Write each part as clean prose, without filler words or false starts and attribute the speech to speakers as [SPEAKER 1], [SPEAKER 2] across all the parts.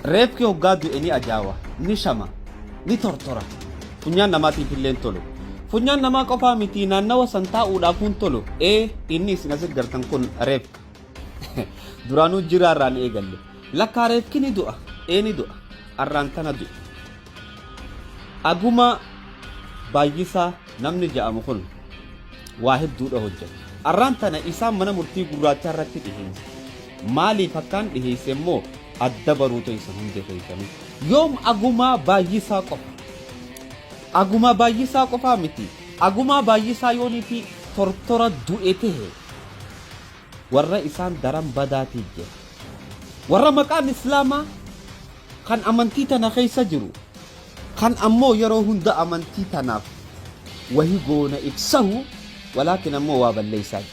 [SPEAKER 1] Reefki hoggaa du'e ni ajaawa, ni shama, ni tortora. Funyaan namaatiif illee tolu. Funyaan namaa qofaa miti naannawa san taa'uudhaaf hin tolu. Inni isin asitti gartan kun reefka. Duraanuu jiraarraan eegalle. Lakkaa reefki ni du'a. Ni du'a. Arraan tana du'a. Aguma baay'isaa namni ja'amu kun waa hedduudha hojjeta. Arraan tana isaan mana murtii gurraachaa irratti dhiheesse. Maaliif akkaan dhiheesse immoo adda baruutu isa hundee fayyadame. Yoom aguma baay'isaa qofa. Aguma baay'isaa qofaa miti. Aguma baay'isaa yoonii fi tortora du'e ta'e warra isaan daran badaatii jira. Warra maqaan islaamaa kan amantii tana keessa jiru kan ammoo yeroo hunda amantii tanaaf wahii goona ibsahu walaakin ammoo waa balleessaa jira.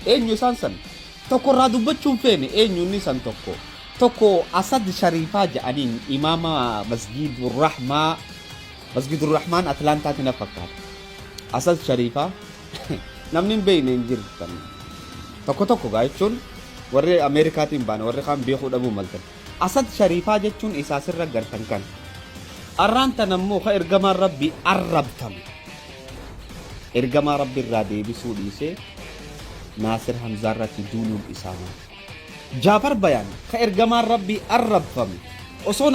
[SPEAKER 1] Eenyu isaan san tokko irraa dubbachuun feene eenyu inni san tokko Asad Sharifaa jedhaniin imaama Masjidul Rahmaan Atlantaatiin fakkaata. Asad Sharifaa namni hin beekne hin jirtan. Tokko gaa jechuun warri Ameerikaatiin baane warri kaan beekuu dhabuu maltan. Asad Sharifaa jechuun isaa sirra gartan kan. Arraan tan ammoo ka ergamaan Rabbi arrabtame. Ergamaa Rabbi irraa deebisuu dhiisee Naasir Hamzaa irratti duuluun isaa maali? Jaafar Bayaan ka ergamaan Rabbi arrabfame osoo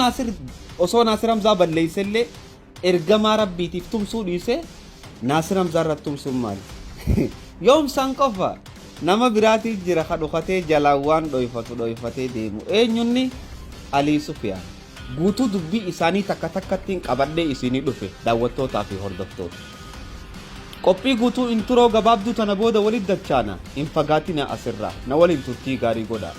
[SPEAKER 1] Naasir Hamzaa balleessellee ergamaa Rabbiitiif tumsuu dhiisee Naasir Hamzaa irratti tumsuun maali? Yoom san qofa nama biraatii jira ka dhukatee jalaan waan dhoyfatee deemu. Eenyunni Alii Sufiyaan. Guutuu dubbii isaanii takkattiin qabadhee isinii dhufe daawwattootaa fi hordoftoota. Qophii guutuu inturoo gabaabduu tana booda walitti dachaana. Hin fagaatina asirraa na waliin turtii gaarii godhaa.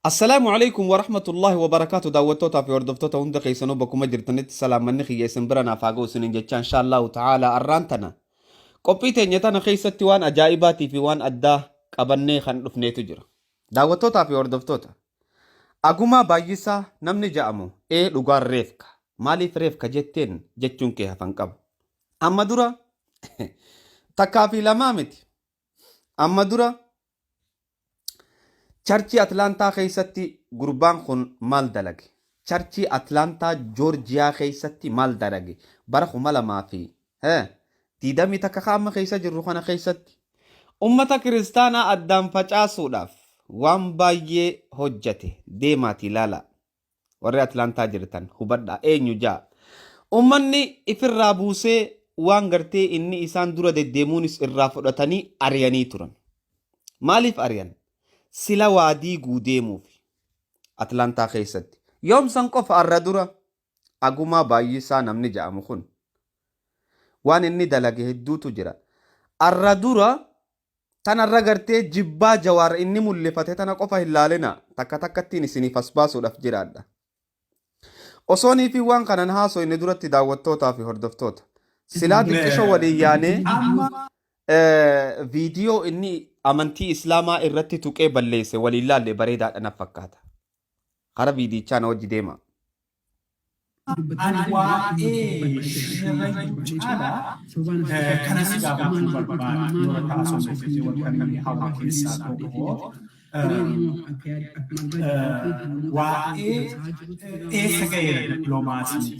[SPEAKER 1] السلام عليكم ورحمة الله وبركاته دعوتوتا في وردفتوتا هند قيسانو بكم جرتنت سلام من خي يسنبرنا فاقو سننجا إن شاء الله تعالى أرانتنا قبيتي نيتانا خيستي وان أجائباتي في وان أدى قبني خان رفني تجرى دعوتوتا في وردفتوتا أقوما بايسا نمني جامو لغار ريفكا مالي فريفكا جتين جتشون كيها فانقب أما دورا تكافي لمامتي أما دورا Charchi Atlantaa keessatti gurbaan kun maal dalage? Charchi Atlantaa Joorjiyaa keessatti maal dalage? Bara 2020 takka qaama keessa jirru kana keessatti ummata kiristaanaa addaan facaasuudhaaf waan baay'ee hojjate deemaati ilaala. Warri Atlantaa jirtan hubadhaa eenyu jaa. Ummanni ifirraa buusee waan gartee inni isaan dura deddeemuunis irraa fudhatanii ariyanii turan. Maaliif ariyan? Sila waadii guudeemuuf Atlantaa keessatti yoom san qofa arra dura agumaa baay'isaa namni ja'amu kun waan inni dalage hedduutu jira. Arra dura tan arra gartee jibbaa Jawaar inni mul'ifate tana qofa hin laalina takkattiin isiniif as baasuudhaaf jiraadha. Osoonii fi waan kanan haasoo inni duratti daawwattootaa fi hordoftoota silaa xiqqisho waliin yaanee viidiyoo inni amantii islaamaa irratti tuqee balleesse waliin laalle bareedaadha na fakkaata. Hara viidichaa na wajji deema.
[SPEAKER 2] Ani waa'ee shirra jechuudha. Kanas gaafachuu barbaada. Dura taasoo keessatti wanta namni hawa keessaa tokko waa'ee eessa ga'eera dippiloomaasii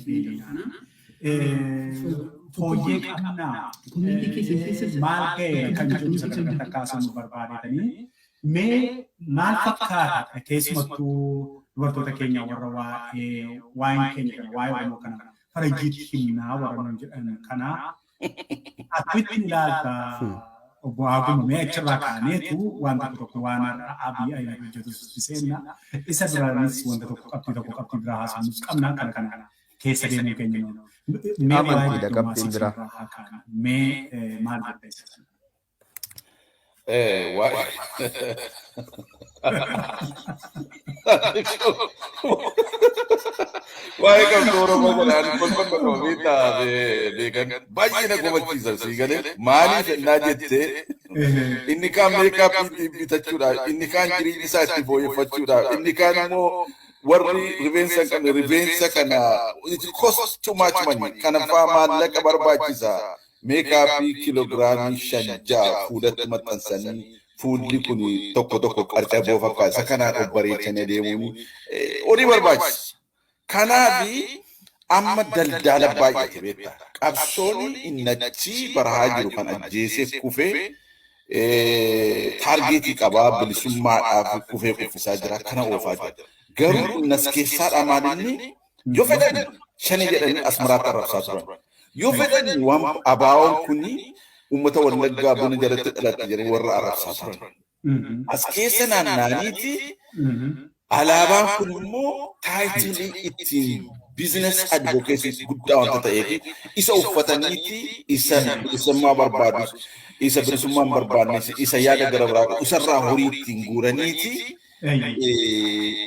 [SPEAKER 2] fooyyee qabnaa maal ga'eera kan jechuun sadarkaa kaasuu barbaadanii mee maal fakkaata keessumattuu dubartoota keenya warra waa'een keenya kana waa'ee Oromoo kana farajjiitti himnaa warra nun jedhan kana akkamitti ilaalta obbo Aguma mee achirraa kaaneetu wanta tokko waan Abiy Ahmed hojjetu seenna isa biraanis wanta tokko qabxii biraa haasa'uus qabnaa kana keessa deemuu keenya noonu.
[SPEAKER 1] Amantiidha qabxiin biraa.
[SPEAKER 2] Mee maal barbaachisa?
[SPEAKER 3] Waa'ee qabxii Oromoo godhaan kolfa beekan baay'ee na gumachiisa sii galee maaliif ennaa jettee Inni kaan meekaappii bitachuudhaaf, inni kaan jireenya isaa itti fooyyeffachuudhaaf, inni kaan immoo warri rifeensa hin qabne rifeensa kana cost too much money kana fa'aa maallaqa barbaachisa. Meekaappii kiloogiraamii 5-6 fuudhatti maxxansanii fuulli kun tokko qarcaboo fakkaata. Isa kanaan of bareechanii deemuun horii barbaachisa. Kanaafi amma daldala baay'ate beektaa. Qabsoon inni achi barahaa jiru kan ajjeesee kufee taargeetii qabaa bilisummaadhaaf kufee kuffisaa jira. Kana oofaa jira. Garuu innas keessaadhaa maalinni yoo fedhan shanii jedhanii asmaraatti arrabsaa turan. Yoo fedhan waan abaawoon kuni uummata wallaggaa buna jalatti dhalate jedhanii warra arrabsaa turan. As keessa naanna'aniiti alaabaan kun immoo taayitilii ittiin biizines advokeesii guddaa wanta ta'eef isa uffataniiti isa bilisummaa barbaadu isa bilisummaa hin barbaannes isa yaada gara biraa isarraa horii ittiin guuraniiti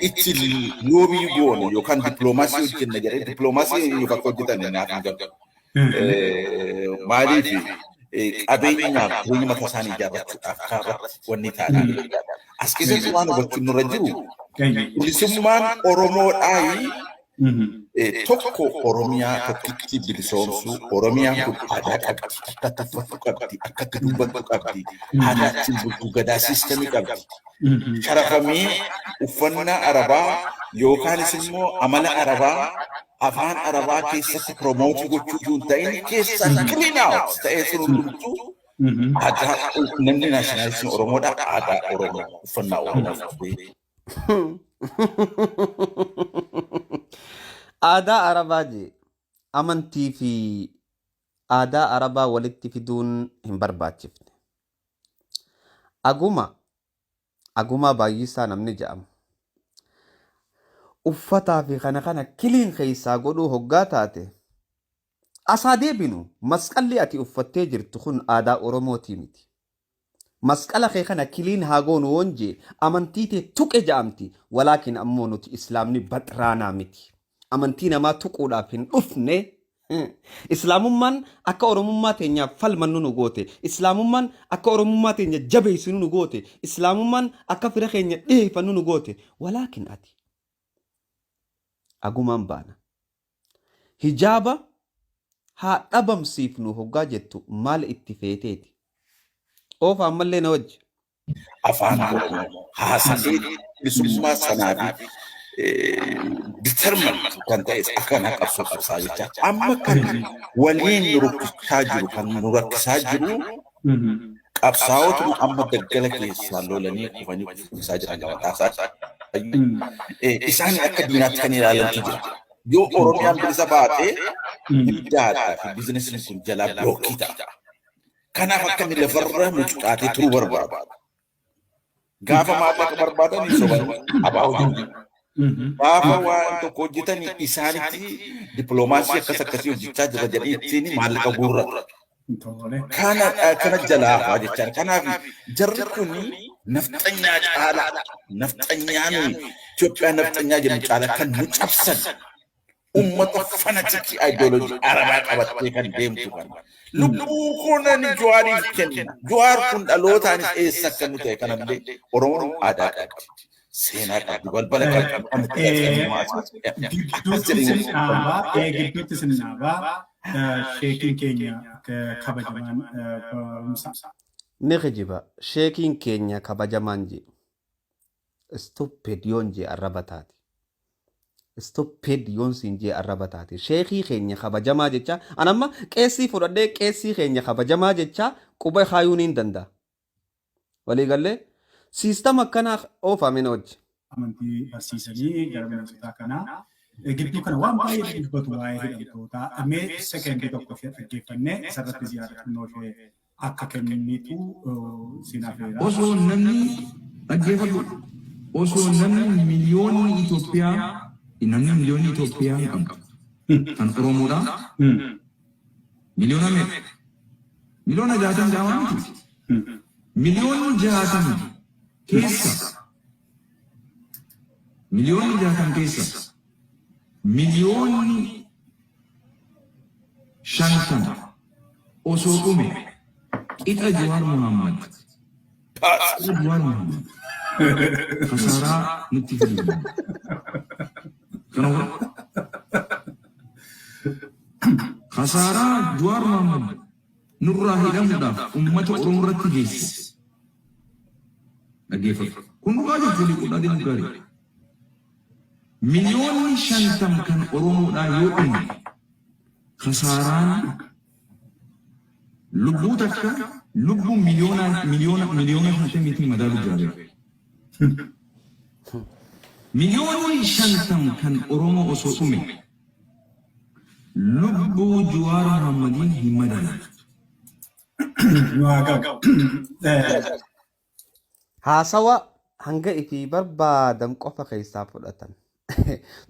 [SPEAKER 3] itti loobii goone yookaan dippiloomaasii hojjenna jedhee dippiloomaasii yookaan hojjetan naaf hin galu. Maaliif qabeenyaaf jireenya mataa isaanii ijaarrachuudhaaf kaarratti wanni ta'an as keessatti waan hubachuun nurra jiru bilisummaan Oromoodhaayi tokko Oromiyaa tokkitti bilisoomsuu Oromiyaan kun aadaa qabdi akka taffattu qabdi akka dubbattu qabdi aadaa ittiin bultuu gadaa siistemii qabdi. Sharafamee uffannaa Arabaa yookaanis immoo amala Arabaa afaan Arabaa keessatti promootii gochuu hin ta'in keessan clean out ta'ee sun hundumtuu aadaa namni naashinaalistiin Oromoodha aadaa Oromoo uffannaa Oromoo.
[SPEAKER 1] Aadaa Arabaa jee amantii fi aadaa Arabaa walitti fiduun hin barbaachifne. Aguma baay'isaa namni jedhamu. Uffataa fi kana kiliin keessaa godhuu hoggaa taate asaa deebinu masqalli ati uffattee jirtu kun aadaa Oromootii miti. Masqala kee kana kiliin haa goonu wonjee amantii tee tuqe jedhamti walaakin ammoo nuti islaamni baxraanaa miti. Amantii namaa tuquudhaaf hin dhufne islaamummaan akka oromummaa teenyaaf falmannu nu goote islaamummaan akka oromummaa teenya jabeessinu nu goote islaamummaan akka fira keenya dhiyeeffannu nu goote walaakin ati agumaan baana hijaaba haa dhabamsiifnu hoggaa jettu maal itti feeteeti oofa ammallee na wajji
[SPEAKER 3] afaan Oromoo haasa'ee bilisummaa sanaafi determined kan ta'e akka na qabsaa jecha amma kan waliin nu rukkichaa jiru kan nu rakkisaa jiru qabsaa'otu amma daggala keessaa lolanii kufanii kuffisaa jiran gabataasaa isaan akka diinaatti kan ilaalantu jira yoo Oromiyaan bilisa baatee ibdaadhaa fi biizinesiin kun jalaa blookii ta'a kanaaf akka inni lafarra mucuqaatee turuu barbaadu gaafa maallaqa barbaadan soban abaa'uu gaafa waan tokko hojjetanii isaanitti dippiloomaasii akkasii hojjechaa jira jedhanii ittiin maallaqa guurratu. Kana jalaa hafaa jechaan kanaaf jarri kun nafxanyaa caalaa nafxanyaan Itoophiyaa nafxanyaa jedhamu caalaa kan nu cabsan ummata fanatikii aayidooloojii Arabaa qabattee kan deemtu kan lubbuu kunan Jawaariif kenna. Jawaar kun dhalootanis eessa akka nu ta'e kana malee Oromoon aadaa qabdi. Seenaa qabdi balbala qabdi.
[SPEAKER 2] Gidduutti sinaabaa sheekiin keenya kabajamaan barumsa.
[SPEAKER 1] Ni kijiba sheekiin keenya kabajamaan je stupid yoon je arraba taati. Stupid yoon siin je arraba taati. Sheekii keenya kabajamaa jecha anamma qeessii fudhadhee qeessii keenya kabajamaa jecha quba kaayuun hin danda'a. Walii gallee siistama akkanaa oofameen hojii.
[SPEAKER 2] Amantii barsiisanii gara barsiisaa kanaa gidduu kana waan baay'ee dubbatu waa'ee hidhamtootaa amee sekendii tokko dhaggeeffannee isarratti ziyaarannoo ishee akka kennitu sinaafeera.
[SPEAKER 4] Osoo namni dhaggeeffatu osoo namni miliyoonni Itoophiyaa qabu kan Oromoodhaa miliyoona meeqa? Miliyoona 60 jaamaa miliyoonni 60 keessa miliyoonni 60 keessa miliyoonni 50 osoo dhume qixa Jawaar Muhammad. Qixa Jawaar Muhammad. Khasaaraa nutti fidu. Kanaafuu khasaaraa Jawaar Muhammad nurraa hidhamuudhaaf uummata Oromoo irratti geesse. Dhaggeeffatu. Kun dhugaa jechuun qodhaa deemu gaarii. Miliyoonni 50 kan Oromoodhaa yoo dhume khasaraan lubbuu takka lubbuu miliyoona 50 madaalu jaabe. Miliyoonni 50 kan Oromoo osoo dhume lubbuu Jawaar Muhammadin hin madaalu.
[SPEAKER 1] Haasawa hanga ifi barbaadan qofa keessaa fudhatan.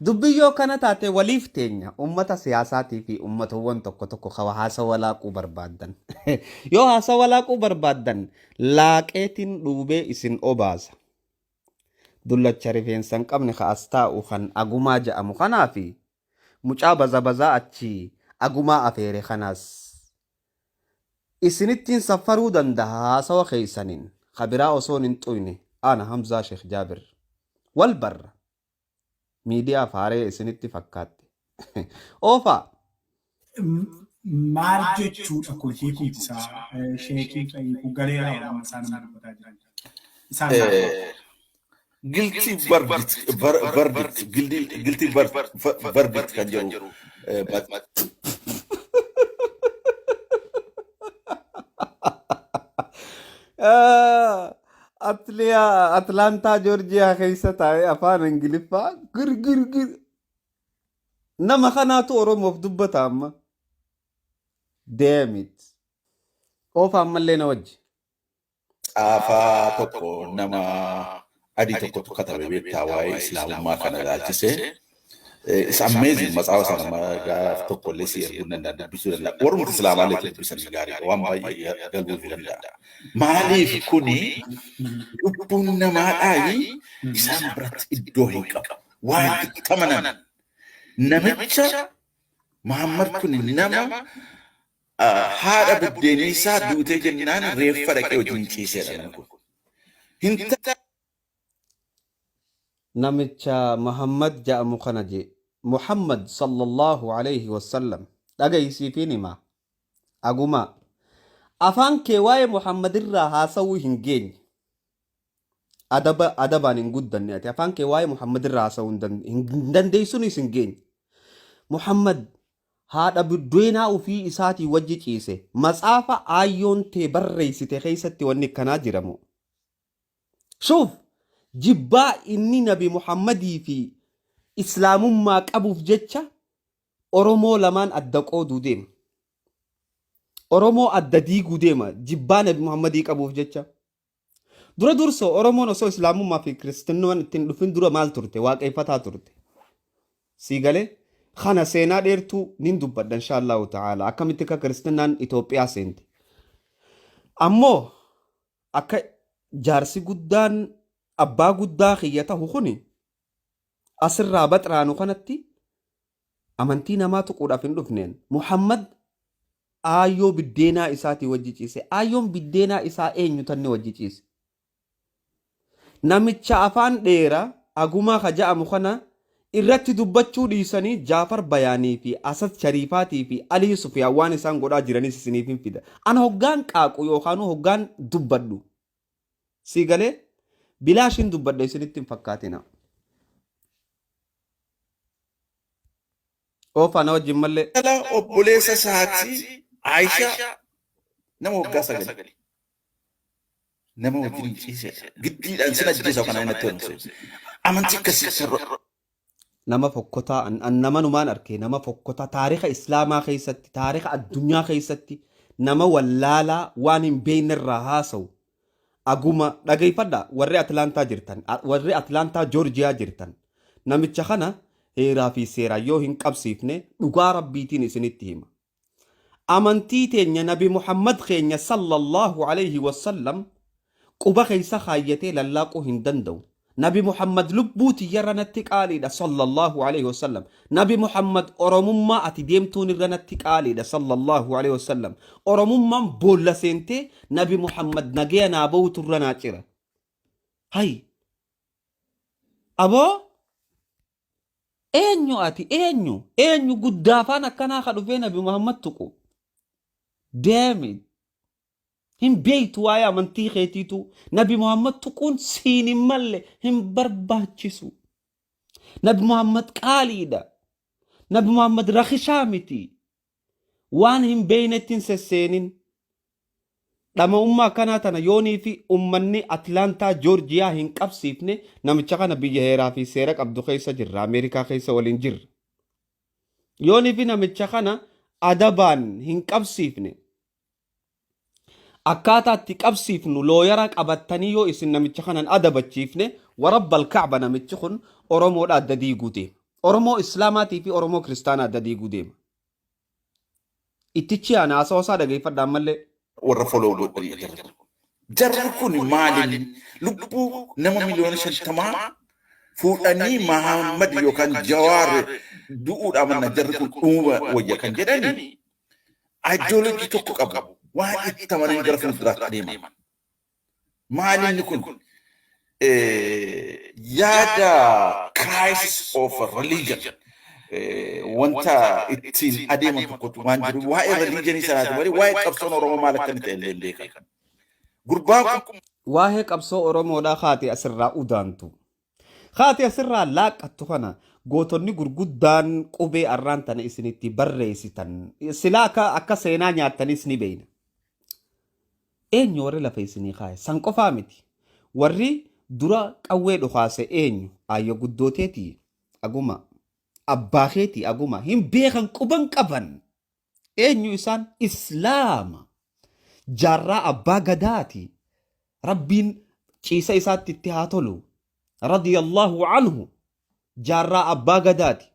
[SPEAKER 1] Dubbiyyoo kana taate waliif teenya ummata siyaasaatii fi ummatawwan tokko tokko kawa haasawa laaquu barbaadan. Yoo haasawa laaquu barbaadan laaqeetiin dhuubee isin obaasa. Dullacha rifeensan qabne ka as taa'u kan agumaa ja'amu kanaa fi mucaa bazabazaa achi agumaa afeere kanaas isinittiin safaruu danda'a haasawa keeysaniin kabiraa osoon hin xuyne ana Hamzaa Sheekh Jaabir wal barra. Miidiyaa faaree isinitti fakkaatti. Oofa.
[SPEAKER 2] Maal jechuudha kun hiikuutisaa sheekii fayyuu galeeraa waan isaan nama dubbataa jiran.
[SPEAKER 3] Guilty verdict kan jedhu. Atlanta Georgia keessa taa'ee afaan Ingiliffaa gir nama kanaatu Oromoof dubbata amma. Damn it. Oofa ammallee na wajji. Afaa tokko nama adii tokkotu katabe beektaa waa'ee islaamummaa kana ilaalchisee. It's amazing matsaa'aa sana gaaf tokkollee si erguu danda'a dubbisuu danda'a. Warrumti islaamaallee dubbisanii gaarii waan baay'ee galguuf danda'a. Maaliif kuni lubbuun namaadhaayi isaan biratti iddoo hin qabu. Waan itti amanan namicha Muhammad kun nama haadha buddeenii isaa duutee jennaan reeffa dhaqee wajjin ciiseedha namni kun.
[SPEAKER 1] Namicha Muhammad ja'amu kana je Muhammad sallallahu alayhi wasallam dhagaysiifiin hima aguma afaan kee waa'ee Muhammad irraa haasawuu hin geenye adabaan hin guddanne ati afaan kee waa'ee Muhammad irraa haasawuu hin dandeessuunis hin geenye. Muhammad haadha buddeenaa ofii isaatii wajji ciise matsaafa aayyoon tee barreessite keessatti wanni kanaa jiramu. Shuuf jibbaa inni nabi Muhammadii fi islaamummaa qabuuf jecha Oromoo lamaan adda qooduu deema. Oromoo adda diiguu deema jibbaa nabi Muhammadii qabuuf jecha. Dura dursoo Oromoon osoo islaamummaa fi kiristinnummaan ittiin dhufin dura maal turte? Waaqeffataa turte. Siigalee kana seenaa dheertuu nin dubbadha inshaallahu ta'ala akkamitti akka kiristinnaan Itoophiyaa seente. Ammoo akka jaarsi guddaan abbaa guddaa kiyya ta'u kuni asirraa baxraanu kanatti amantii namaa tuquudhaaf hin dhufneen. Muhammad aayyoo biddeenaa isaatii wajji ciise. Aayyoon biddeenaa isaa eenyu tanne wajji ciise? Namicha afaan dheeraa agumaa ka ja'amu kana irratti dubbachuu dhiisanii Jaafar Bayaanii fi Asad Shariifaatii fi Alii Sufiyaan waan isaan godhaa jiranis isiniif hin fida. Ana hoggaan qaaqu yookaan hoggaan dubbadhu. Siigalee bilaashin dubbadha isinitti hin fakkaatina. Oofa na wajjin mallee.
[SPEAKER 3] Obboleessa isaatii Aishaa nama waggaa 9 nama wajjin ciisedha. Giddiidhaan sin ajjeesa kana inni ta'u. Amantii akkasii
[SPEAKER 1] nama fokkotaa nama numaan arke nama fokkotaa taariika islaamaa keessatti taariika addunyaa keessatti nama wallaalaa waan hin beekne irraa haasawu. Aguma dhageeffadha warri Atlaantaa jirtan warri Atlaantaa Joorjiyaa jirtan namicha kana heeraa fi seeraa yoo hin qabsiifne dhugaa rabbiitiin isinitti hima. Amantii teenya nabi Muhammad keenya sallallahu alayhi wasallam quba keessa kaayyatee lallaaquu hin danda'u. نبي محمد لبوتي يرنتي قالي دا صلى الله عليه وسلم نبي محمد أرمما أتديمتون رنتي قالي دا صلى الله عليه وسلم أرمما بولا سنتي نبي محمد نجينا بوت الرناتيرا هاي أبو أنيو أتي أنيو قد دافانا كان أخذ في نبي محمد تقو دامي هم بيت وايا منتي خيتيتو نبي محمد تكون سيني ملي هم برباتشسو نبي محمد قاليدا نبي محمد رخي شامتي وان هم بينتين سسينين لما أمة كانت يوني في أمني أتلانتا جورجيا هن قبسيفني نمتشاقا نبي جهيرا في سيرك عبدو خيسا جر أمريكا خيسا والنجر يوني في نمتشاقا أدبان هن قبسيفني akkaataatti qabsiifnu looyara qabattanii yoo isin namicha kanan adabachiifne warabbal ka'ba namichi kun oromoodha adda diiguu deema oromoo islaamaatii fi oromoo kiristaanaa adda diiguu deema ittichi ana asoosaa dhageeffadhaan mallee
[SPEAKER 3] warra foloo godhanii jarri kun maalin lubbuu nama miliyoona 50 fuudhanii Mahammad yookaan Jawaar du'uudhaan manna jarri kun dhuuma wayya kan jedhani ideoloojii tokko qabu waan itti amanan gara fuulduraatti adeeman. Maalinni kun yaada crisis of religion wanta ittiin adeeman tokkotu waan jiru waa'ee religionii sanaati malee waa'ee qabsoon Oromoo maal akka inni ta'e illee beekan. Gurbaan kun
[SPEAKER 1] waa'ee qabsoo Oromoodhaa haati asirraa udaantu. Haati asirraa laaqqattu kana gootonni gurguddaan qubee arraan tana isinitti barreessitan silaa akka seenaa nyaattanis ni beeyna. Eenyu warri lafa isinii kaaye san qofaa miti warri dura qawwee dhukaase eenyu ayyo guddooteeti aguma abbaa keeti aguma hin beekan quban qaban eenyu isaan islaama jaarraa abbaa gadaati rabbiin ciisa isaatti itti haa tolu radiyallahu anhu jaarraa abbaa gadaati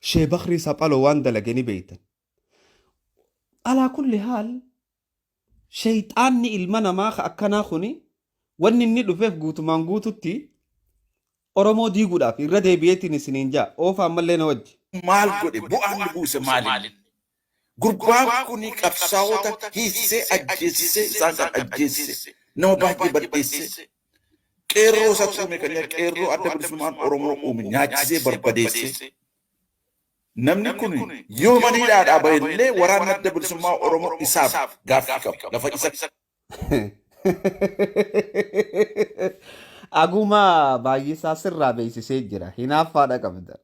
[SPEAKER 1] Shee Bakrii Saphaloo waan dalaganii beeytan على كل حال شيطان المنا ما أكنا خني ونني دفف قوت مان قوتتي أرمو دي قدا في ردي بيتي نسنين جا أو فعمل لنا وجه
[SPEAKER 3] maal godhe bu'aan buuse maalin gurbaan kuni qabsaa'ota hiisse ajjeessise isaan kan ajjeessise nama baay'ee badheesse qeerroo isa tuume kan qeerroo adda bilisummaan Oromoo uume nyaachisee barbadeesse namni kun yoo maniidhaa dhaaballee waraana adda bilisummaa Oromoo isaaf gaaffii qabu lafa isa
[SPEAKER 1] aguma baay'isaa sirraa beeksisee jira hinaaffaadha qabda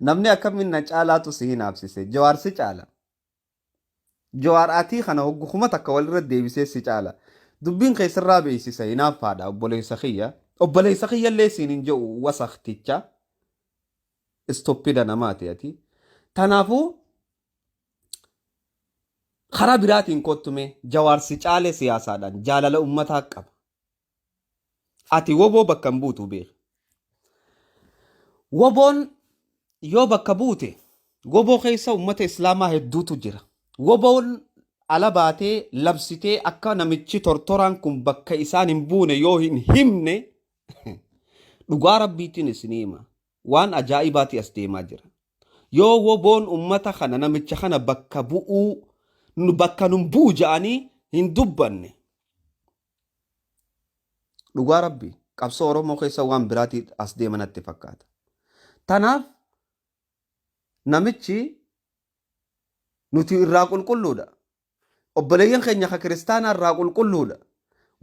[SPEAKER 1] namni akkamiin na caalaatu si hinaafsise Jawaar si caala Jawaar atii kana hoggukuma takka walirra deebisee si caala dubbiin keessirraa beeksisa hinaaffaadha obboleessa kiyya illee siin hin jedhu wasakticha istoppida namaati ati tanaafu karaa biraatiin kottume Jawaar si caale siyaasaadhaan jaalala ummataa qaba ati woboo bakka hin buutu beek woboon yoo bakka buute woboo keessa ummata islaamaa hedduutu jira woboon ala baatee labsitee akka namichi tortoraan kun bakka isaan hin buune yoo hin himne dhugaa rabbiitiin isinii hima waan ajaa'ibaati as deemaa jira yoo woboon ummata kana namicha kana bakka bu'uu bakka nun buu ja'anii hin dubbanne dhugaa rabbii qabsoo Oromoo keessa waan biraatii as deemanatti fakkaata tanaaf namichi nuti irraa qulqulluudha obboleeyyan keenya ka kiristaanaa irraa qulqulluudha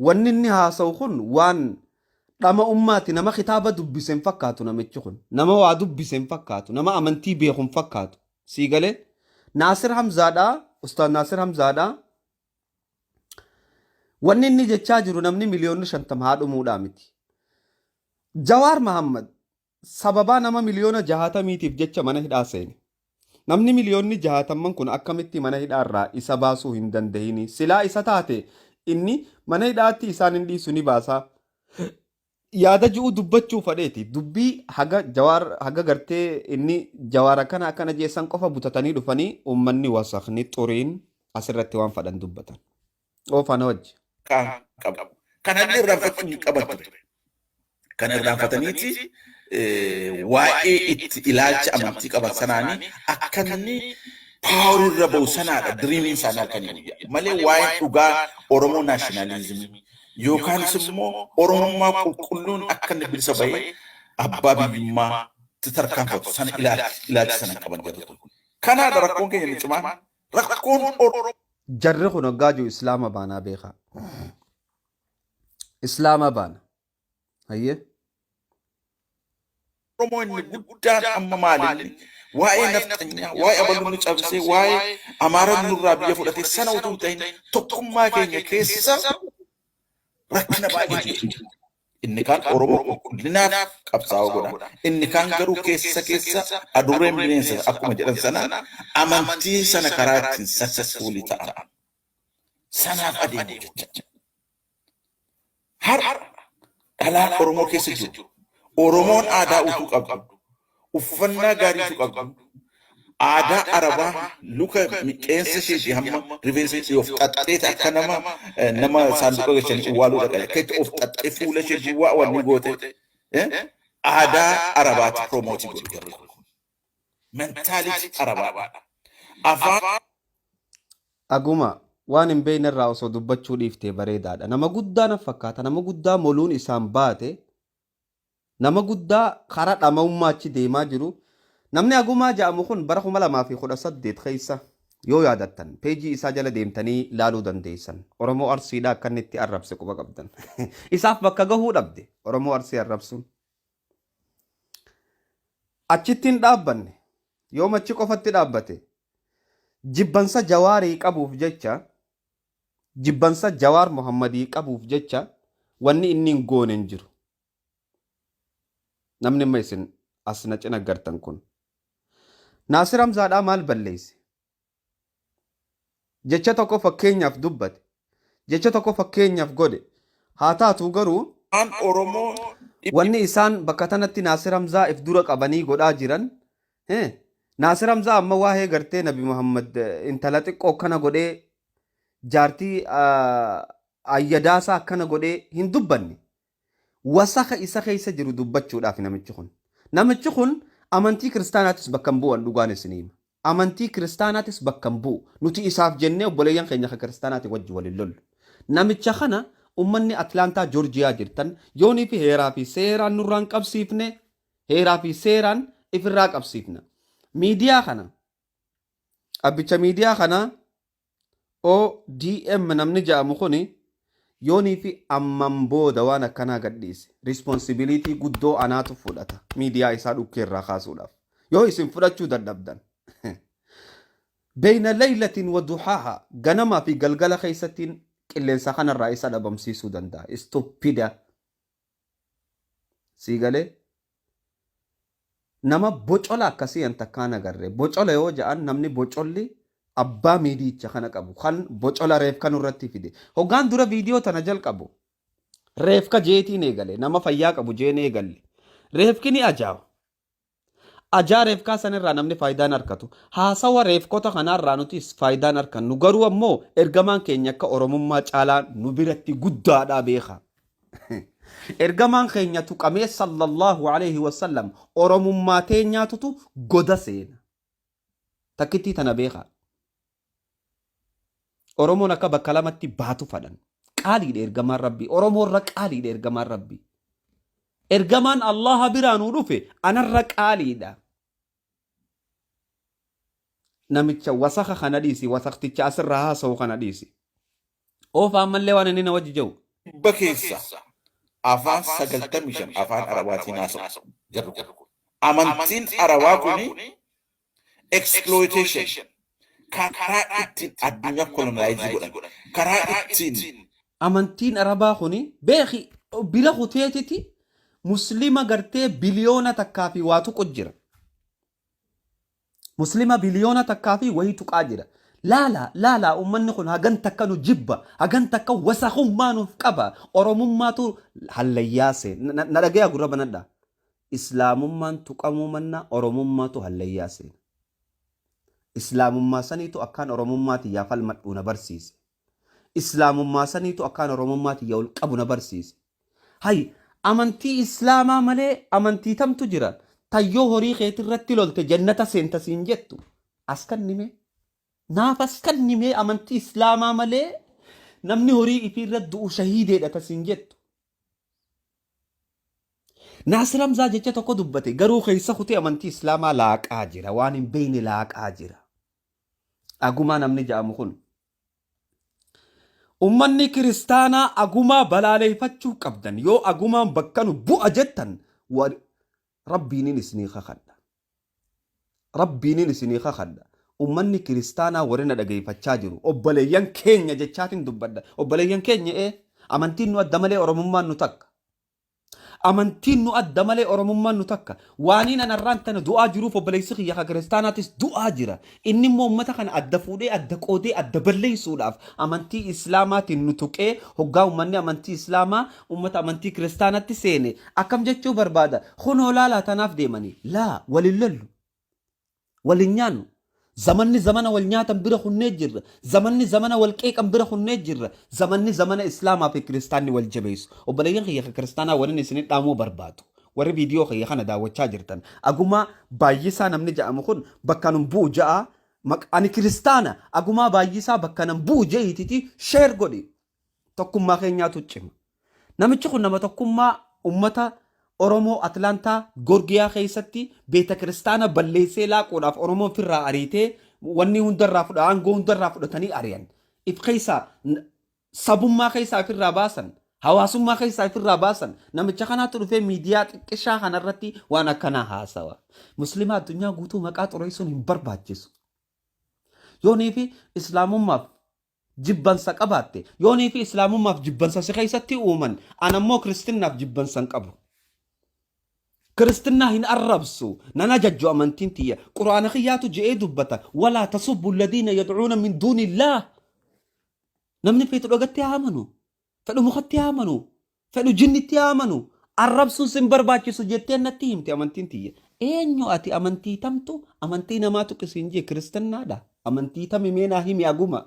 [SPEAKER 1] wanni inni haasa'u kun waan dhama ummaati nama kitaaba dubbisen fakkaatu namichi kun nama waa dubbisen fakkaatu nama amantii beekun fakkaatu sii galee Naasir Hamzaadhaa Ustaad Naasir Hamzaadhaa wanni inni jechaa jiru namni miliyoonni 50 haadhumuudhaa miti Jawaar Mahammad sababaa nama miliyoona 60tiif jecha mana hidhaa seene namni miliyoonni 60 kun akkamitti mana hidhaa irraa isa baasuu hin danda'ini silaa isa taate inni mana hidhaatti isaan hin dhiisu ni baasaa yaada ji'u dubbachuu fadheeti dubbii haga gartee inni Jawaara kana akkana jeessan qofa butatanii dhufanii ummanni wasakni xuriin asirratti waan fadhan dubbatan oofana wajji
[SPEAKER 3] kan qabu Kanallee irraanfachuu hin qaban ture. Kana irraanfataniiti waa'ee itti ilaalcha amantii qaban sanaanii akka inni paawurii irra ba'u sanaadha diriimiin isaanii halkanii malee waa'ee dhugaa Oromoo naashinaalizimii yookaanis immoo Oromummaa qulqulluun akka inni bilisa bahee abbaa biyyummaa tarkaanfatu sana ilaalcha sana qaban garuu. Kanaadha rakkoon keenya ni cimaan rakkoon Oromoo.
[SPEAKER 1] Jarri kun hoggaa jiru Islaama baanaa beekaa. Islaama baana. Hayyee.
[SPEAKER 3] Oromoo inni guddaan amma maalinni waa'ee naftanyaa, waa'ee abaluu nu cabsee, waa'ee Amaaraa nurraa biyya fudhatee sana utuu ta'in tokkummaa keenya keessa rakkina baay'ee jiru. Inni kaan Oromoo qulqullinaaf qabsaa'uu godha. Inni kaan garuu keessa adurreen bineensa akkuma jedhan sana amantii sana karaa ittiin successfully ta'a. Sanaaf adeemu jecha. Har'a dhalaan Oromoo keessa jiru. Oromoon aadaa utuu qabdu, uffannaa gaarii qabdu, aadaa Arabaa luka miqeensa isheetii hamma rifeensa ishee of xaxxeeti akka nama saanduqa gashanii uwwaaluu dhaqan akka itti of xaxxee fuula ishee duwwaa wanni goote aadaa Arabaati piroomooti godhu. Mentaalitii Arabaadha. Afaan
[SPEAKER 1] Aguma waan hin beekne irraa osoo dubbachuu dhiiftee bareedaadha. Nama guddaa na fakkaata. Nama guddaa moluun isaan baate. Nama guddaa karaa dhama'ummaa achi deemaa jiru. Namni Agumaa jedhamu kun bara 2018 keessa yoo yaadattan peejii isaa jala deemtanii ilaaluu dandeessan. Oromoo Arsiidhaa akka inni itti arrabse quba qabdan. Isaaf bakka gahuu dhabde Oromoo Arsii arrabsuun. Achitti hin dhaabbanne yoo machi qofatti dhaabbate jibbansa Jawaarii qabuuf jecha jibbansa Jawaar Muhammadii qabuuf jecha wanni inni hin goone hin jiru. Namni amma isin as na cina gartan kun. Naasir Hamzaadhaa maal balleesse? Jecha tokko fakkeenyaaf dubbate. Jecha tokko fakkeenyaaf godhe. Haa taatu garuu
[SPEAKER 3] Oromoo
[SPEAKER 1] wanni isaan bakka tanatti Naasir Hamzaa if dura qabanii godhaa jiran Naasir Hamzaa amma waa'ee gartee Nabi Muhammad intala xiqqoo akkana godhee jaartii ayyadaasaa akkana godhee hin dubbanne. Wasaka isa keessa jiru dubbachuudhaaf namichi kun. Namichi kun amantii kiristaanaatis bakka hin bu'an dhugaan isiniima. Amantii kiristaanaatis bakka hin bu'u. Nuti isaaf jennee obboleeyyan keenya kan kiristaanaati wajji waliin lollu. Namicha kana ummanni Atlaantaa Joorjiyaa jirtan yoonii fi heeraa fi seeraan nurraan qabsiifne heeraa fi seeraan ifirraa qabsiifna. Miidiyaa kana abbicha miidiyaa kana ODM namni jedhamu kuni yoonii fi amman booda waan akkanaa gadhiise responsibilitii guddoo anaatu fudhata miidiyaa isaa dhukkeerraa kaasuudhaaf yoo isin fudhachuu dadhabdan beeyna laylatiin wa duhaaha ganamaa fi galgala keessattiin qilleensa kanarraa isa dhabamsiisuu danda'a istuppida siigalee nama bocola akkasii an takkaan agarre bocola yoo ja'an namni bocolli abbaa miidiyicha kana qabu kan bocola reefka nurratti fide hoggaan dura viidiyoo tana jalqabu reefka jeetiin eegale nama fayyaa qabu jeen eegalle reefki ni ajaa reefkaa sanirraa namni faayidaan argatu haasawa reefkota kanarraa nutis faayidaan argannu garuu ammoo ergamaan keenya akka oromummaa caalaa nu biratti guddaadhaa beeka ergamaan keenya tuqamee sallallahu alayhi wasallam oromummaa teenyaatutu goda seena takkittii tana beeka. Oromoon akka bakka lamatti baatu fadhan. Qaaliidha ergamaan Rabbii. Oromoo irra qaaliidha ergamaan Rabbii. Ergamaan Allah biraanuu dhufe anarra qaaliidha. Namicha wasaka kana dhiisi. Wasakticha asirraa haasa'u kana dhiisi. Oofaan mallee waan inni na wajji jiru.
[SPEAKER 3] Dhibba keessa afaan 95 afaan Arabaatiin haasa'u jarru. Amantiin Arabaa kuni exploitation. Karaa ittiin addunyaa kolonaayiizii godhan. Karaa ittiin
[SPEAKER 1] amantiin Arabaa kuni beeki bira kuteetiti muslima gartee biliyoona takkaa fi waa tuqu jira. Muslima biliyoona takkaa fi wayii tuqaa jira. Laala ummanni kun hagan takka nu jibba hagan takka wasaqummaa nuuf qaba oromummaatu hallayyaase na dhagaya gurra banadha. Islaamummaan tuqamuu manna oromummaatu hallayyaase. Islaamummaa saniitu akkaan oromummaati yaafal madhuuna barsiise. islaamummaa saniitu akkaan oromummaati yaa ol qabu na barsiise. Hay amantii islaamaa malee amantii tamtu jira tayyoo horii keetii irratti lolte jannata seenta siin jettu askan nimee naaf askan nimee amantii islaamaa malee namni horii ifii irratti du'u shahiideedha tasiin jettu. Naasir Hamzaa jecha tokko dubbate garuu keessa kutee amantii islaamaa laaqaa jira waan hin beeyne laaqaa jira. Agumaa namni jedhamu kun ummanni kiristaanaa agumaa balaaleeffachuu qabdan yoo agumaan bakkanu bu'a jettan rabbiinin isinii kakadha. Rabbiinin isinii kakadha. Ummanni kiristaanaa warreen dhageeffachaa jiru obboleeyyan keenya jechaatiin dubbadha. Obboleeyyan keenya amantiin nu adda malee oromummaan nu takka. Amantiin nu adda malee oromummaan nu takka. Waaniin anarraan tana du'aa jiruuf obboleessi kiyya ka kiristaanaatis du'aa jira. Inni immoo uummata kana adda fuudhee adda qoodee adda balleessuudhaaf amantii islaamaatiin nu tuqee hoggaa uummanni amantii islaamaa uummata amantii kiristaanaatti seene akkam jechuu barbaada. Kunoo laalaa tanaaf deemanii laa walin lollu walin nyaannu. Zamanni zamana wal nyaatan bira kunnee jirra. Zamanni zamana wal qeeqan bira kunnee jirra. Zamanni zamana islaamaa fi kiristaanni wal jabeessu. Obboleeyyan kiyya ka kiristaanaa warreen isinii dhaamuu barbaadu. Warri viidiyoo kiyya kana daawwachaa jirtan. Agumaa baay'isaa namni jedhamu kun bakka nun bu'u ja'a. Ani kiristaana agumaa baay'isaa bakka nan bu'u je'ititi sheer godhi. Tokkummaa keenyaatu cima. Namichi kun nama tokkummaa uummata Oromoo Atlantaa Gorgiyaa keessatti beeta kiristaana balleessee laaquudhaaf Oromoon firraa ariitee wanni hundarraa fudha aangoo hundarraa fudhatanii ari'an. If keessaa sabummaa keessaa firraa baasan hawaasummaa keessaa firraa baasan namicha kanaatti dhufee miidiyaa xiqqishaa kanarratti waan akkanaa haasawa. Musliima addunyaa guutuu maqaa xureessuun hin barbaachisu. Yoonii fi islaamummaaf jibbansa qabaatte yoonii fi islaamummaaf jibbansa si keessatti uuman anammoo kiristinnaaf jibbansa hin qabu. كريستنا هن الربسو نانا ججو أمانتين تيا قرآن خياتو جئي دبتا ولا تصبوا الذين يدعون من دون الله نمني فيتو لغت تيامنو فلو مخت تيامنو فلو جن تيامنو الربسو سنبر باكي سجتين نتيم تي أمانتين تيا إنيو أتي أمانتي تمتو أمانتي نماتو كسينجي كريستنا دا أمانتي تمي مينا هم ياغوما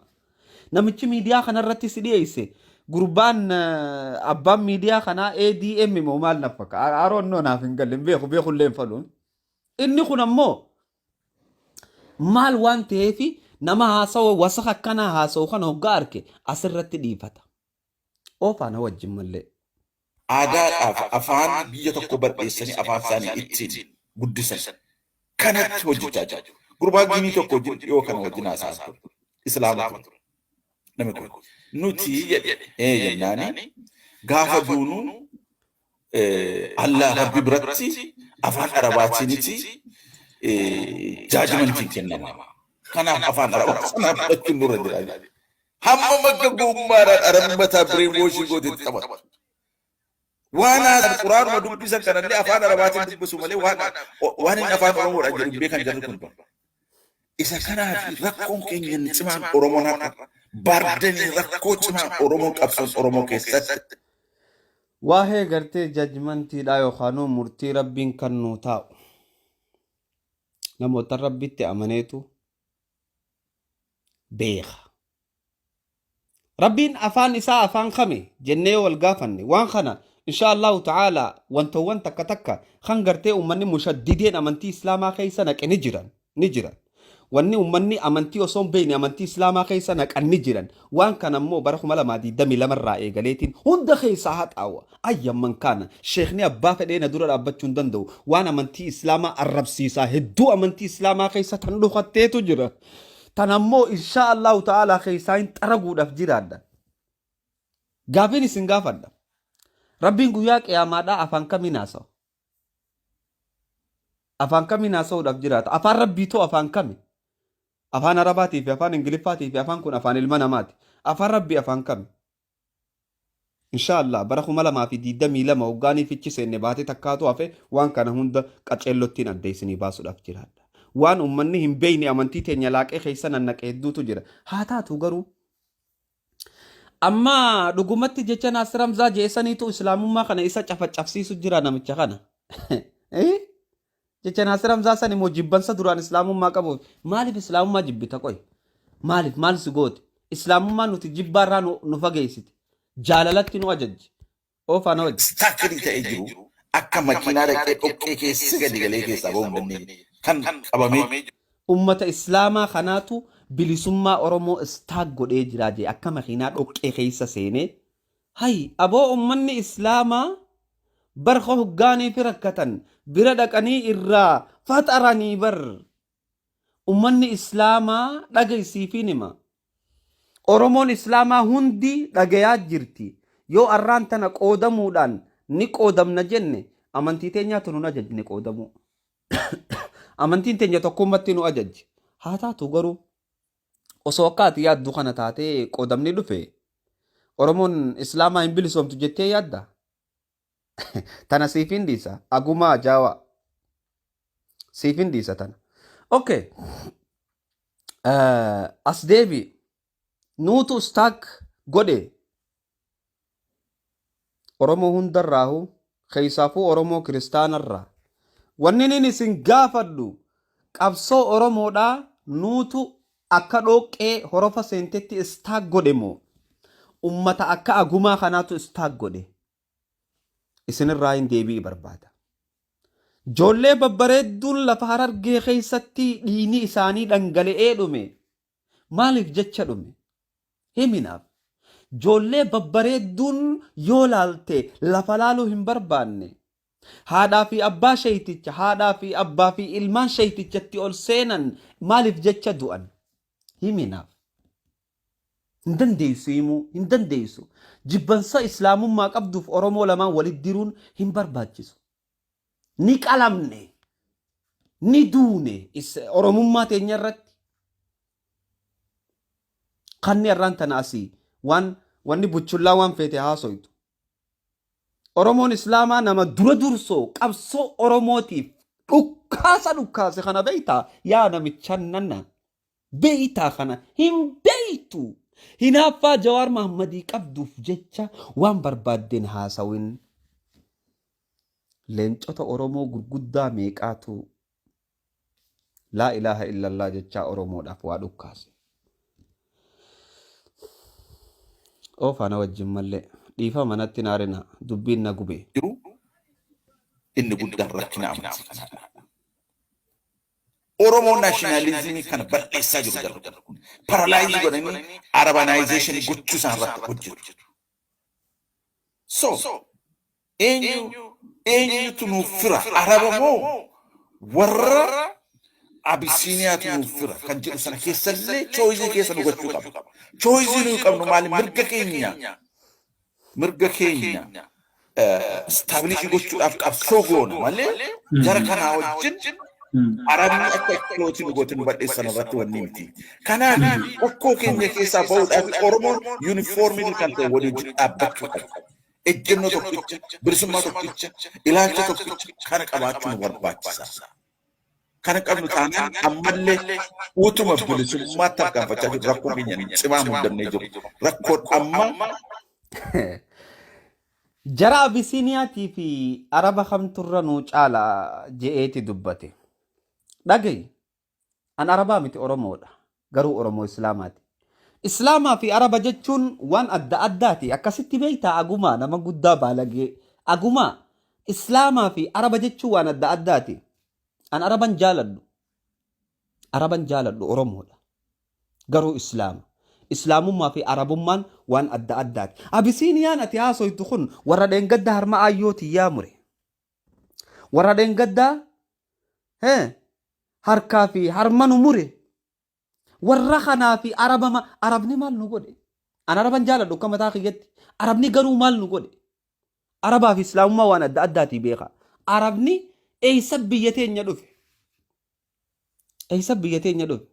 [SPEAKER 1] نمتش ميديا خنا رتي سيديسي gurbaan abbaan miidiyaa kanaa ADM moo maal nafaka aroonnoo naaf hin galle beekullee hin faluun inni kun ammoo maal waan ta'eef nama haasawa wasaka akkanaa haasawu kana hoggaa arke asirratti dhiifata oofaana wajjin mallee.
[SPEAKER 3] Aadaadhaaf afaan biyya tokko bal'eessanii afaan isaanii ittiin guddisan kanatti hojjechaa jiru. Gurbaan Ginii tokko dhiyoo kana wajjin haasaa ture. Islaama ture. Namni kun nuti jennaani gaafa duunu Allah rabbi biratti afaan arabaatiiniti jaajimantiin kennama. Kanaaf afaan arabaa sanaaf fudhachuun nurra jira. Hamma makka gommaadhaan arabbataa bireewooshii gootetti taphatu. Waan quraanuma dubbisan kanallee afaan arabaatiin dubbisu malee waan inni afaan oromoodhaan jedhu beekan jarri kun. Isa kanaaf rakkoon keenya cimaan oromoon har'a bardanii rakkoo cimaan oromoon qabsoon oromoo keessatti.
[SPEAKER 1] Waa'ee gartee jajmantiidhaa yookaan murtii rabbiin kan nuu taa'u namoota rabbitti amaneetu beeka. Rabbiin afaan isaa afaan kami jennee wal gaafanne waan kana inshaallahu ta'ala wantoowwan takka takka kan gartee uummanni mushaddideen amantii islaamaa keessa naqe ni jiran. Wanni uummanni amantii osoo hin beekne amantii islaamaa keessa naqanii jiran waan kana immoo bara 2022 irraa eegaleetiin hunda keessaa haxaawa ayyamman kana sheekni abbaa fedhee na dura dhaabbachuu hin danda'u waan amantii islaamaa arrabsiisaa hedduu amantii islaamaa keessa tan dhokatteetu jira tan ammoo inshaallahu ta'ala keessaa hin xaraguudhaaf jiraadha. Gaafiin isin gaafadha rabbiin guyyaa qiyaamaadhaa afaan kamiin haasawa? Afaan kamiin haasa'uudhaaf jiraata? Afaan rabbiitoo afaan kami? Afaan arabaatii fi afaan ingiliffaatii fi afaan kun afaan ilma namaati. Afaan rabbii afaan kami? Inshaallah bara 2022 waggaanii fichi seenne baatee takkaatu hafe waan kana hunda qaceellottiin addeessinii baasuudhaaf jiraadha. Waan uummanni hin beekne amantii teenya laaqee keessa nannaqee hedduutu jira. Haa taatu garuu amma dhugumatti jecha Naasir Hamzaa jeessaniitu islaamummaa kana isa cafacafsiisu jira namicha kana. Jecha Naasir Hamzaa sani moo jibbansa duraan islaamummaa qabu maaliif islaamummaa jibbita qoy? Maaliif maal si goote? islaamummaan nuti jibbaarraa nu fageessite jaalalatti nu ajajji oofana wajji
[SPEAKER 3] Istaakkirii ta'ee jiru akka makiinaa dhaqee dhoqqee keessa gadi galee keessaa ba'uu hin dandeenye kan qabamee jiru.
[SPEAKER 1] ummata islaamaa kanaatu bilisummaa oromoo istaak godhee jiraa jee akka makiinaa dhoqqee keessa seenee hay aboo ummanni islaamaa barqa hoggaanii fi rakkatan bira dhaqanii irraa faxaranii bar ummanni islaamaa dhagaysiifiin hima oromoon islaamaa hundi dhagayaa jirti yoo arraan tana qoodamuudhaan ni qoodamna jenne amantii teenyaatu nu ajajne qoodamuu amantiin teenya tokkummatti nu ajajji haa taatu garuu osoo akka ati yaaddu kana taatee qoodamni dhufe oromoon islaamaa hin bilisoomtu jettee yaadda tana siifin dhiisa agumaa jaawaa siifin dhiisa tana okay as deebi nuutu istaak godhe oromoo hundarraahu keessaafuu oromoo kiristaanarraa wanni nin isin gaafadhu qabsoo oromoodhaa nuutu akka dhoqqee horofa seentetti istaak godhe moo ummata akka agumaa kanaatu istaak godhe isinirraa hin deebii barbaada joollee babbareedduun lafa harargee keessatti dhiini isaanii dhangala'ee dhume maaliif jecha dhume himinaaf joollee babbareedduun yoo laalte lafa laaluu hin barbaanne haadhaa fi abbaa sheeyticha haadhaa fi abbaa fi ilmaan sheeytichatti ol seenan maaliif jecha du'an himinaaf hin dandeessu himuu hin dandeessu jibbansa islaamummaa qabduuf oromoo lamaan walit diruun hin barbaachisu ni qalamne ni duune oromummaa teenya irratti kanni irraan tana asii wanni buchullaa waan feete haasoytu oromoon islaamaa nama dura dursoo qabsoo oromootiif dhukkaase kana beeytaa yaa namichan nanna beeytaa kana hin beeytu hinaaffaa jawaar mahammadii qabduuf jecha waan barbaaddeen haasawin leencota oromoo gurguddaa meeqaatu laa ilaaha illallah jechaa oromoodhaaf waa dhukkaase oofana wajjin mallee dhiifa manatti naarina dubbiin na gube
[SPEAKER 3] Jiru inni guddaan rakkina amantii kanaadha. Oromoo naashinaalizimii kana balleessaa jiru darbu. Paralaayizii godhanii arabanaayizeeshinii gochuu isaan irratti hojjetu. So eenyutu nuuf fira araba moo warra abisiiniyaatu nuuf fira kan jedhu sana keessallee chooyizii keessa nu gochuu qabna. Chooyizii nuyi qabnu maali mirga keenya istaabilishii gochuudhaaf qabsoo goona malee jara kanaa wajjin arabni akka ikkootiin gootin badheessan irratti wanni miti. Kanaaf rakkoo keenya keessaa bahuudhaaf Oromoon yuunifoormii kan ta'e waliin dhaabbachuu qaba. Ejjennoo tokkicha, bilisummaa tokkicha, ilaalcha tokkicha kana qabaachuu nu barbaachisa. Kana qabnu taanaan ammallee utuma bilisummaa tarkaanfachaa jiru rakkoo keenya cimaa muddannee jiru. Rakkoon amma
[SPEAKER 1] jara abisiiniyaatii fi araba kamturra nuu caala je'eeti dubbate dhagayi an arabaa miti oromoodha garuu oromoo islaamaati islaamaa fi araba jechuun waan adda addaati akkasitti beeytaa agumaa nama guddaa baalagee agumaa islaamaa fi araba jechuun waan adda addaati an araban jaaladhu oromoodha garuu islaamummaa fi arabummaan waan adda addaati abisiiniyaan ati haasoytu kun warra dheengadda harma ayyootii yaa mure warra dheengaddaa harkaa fi harmanu mure warra kanaa fi arabni maal nu godhe an araban jaaladhu akka mataa kiyyatti arabni garuu maal nu godhe arabaa fi islaamummaa waan adda addaatii beeka arabni eeysa biyya teenya dhufe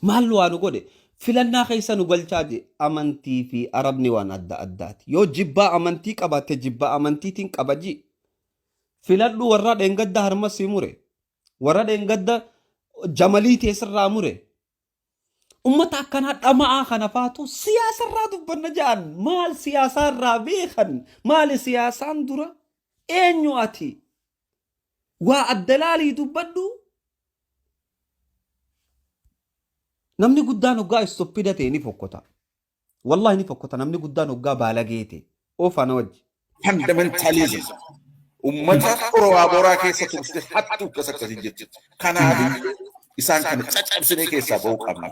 [SPEAKER 1] maal waan nu godhe filannaa keessa nu galchaa je amantii fi arabni waan adda addaati yoo jibbaa amantii qabaatte jibbaa amantiitiin qabaji filadhu warra dheengadda harma si mure warra dheengadda jamalii teessirraa mure ummata akkanaa dhama'aa kana faatu siyaasarraa dubbanna ja'an maal siyaasaarraa beekan maali siyaasaan dura eenyu ati waa addalaalii dubbadhu namni guddaan hoggaa istoppida ta'e ni fokkota. Wallahi ni fokkota namni guddaan hoggaa baalageete. Oofana wajji.
[SPEAKER 3] Fundamentalism. Ummata Oromoo keessa turte hattuu akkasii jechuudha. Kanaaf isaan kana caccabsinee keessaa ba'uu qabna.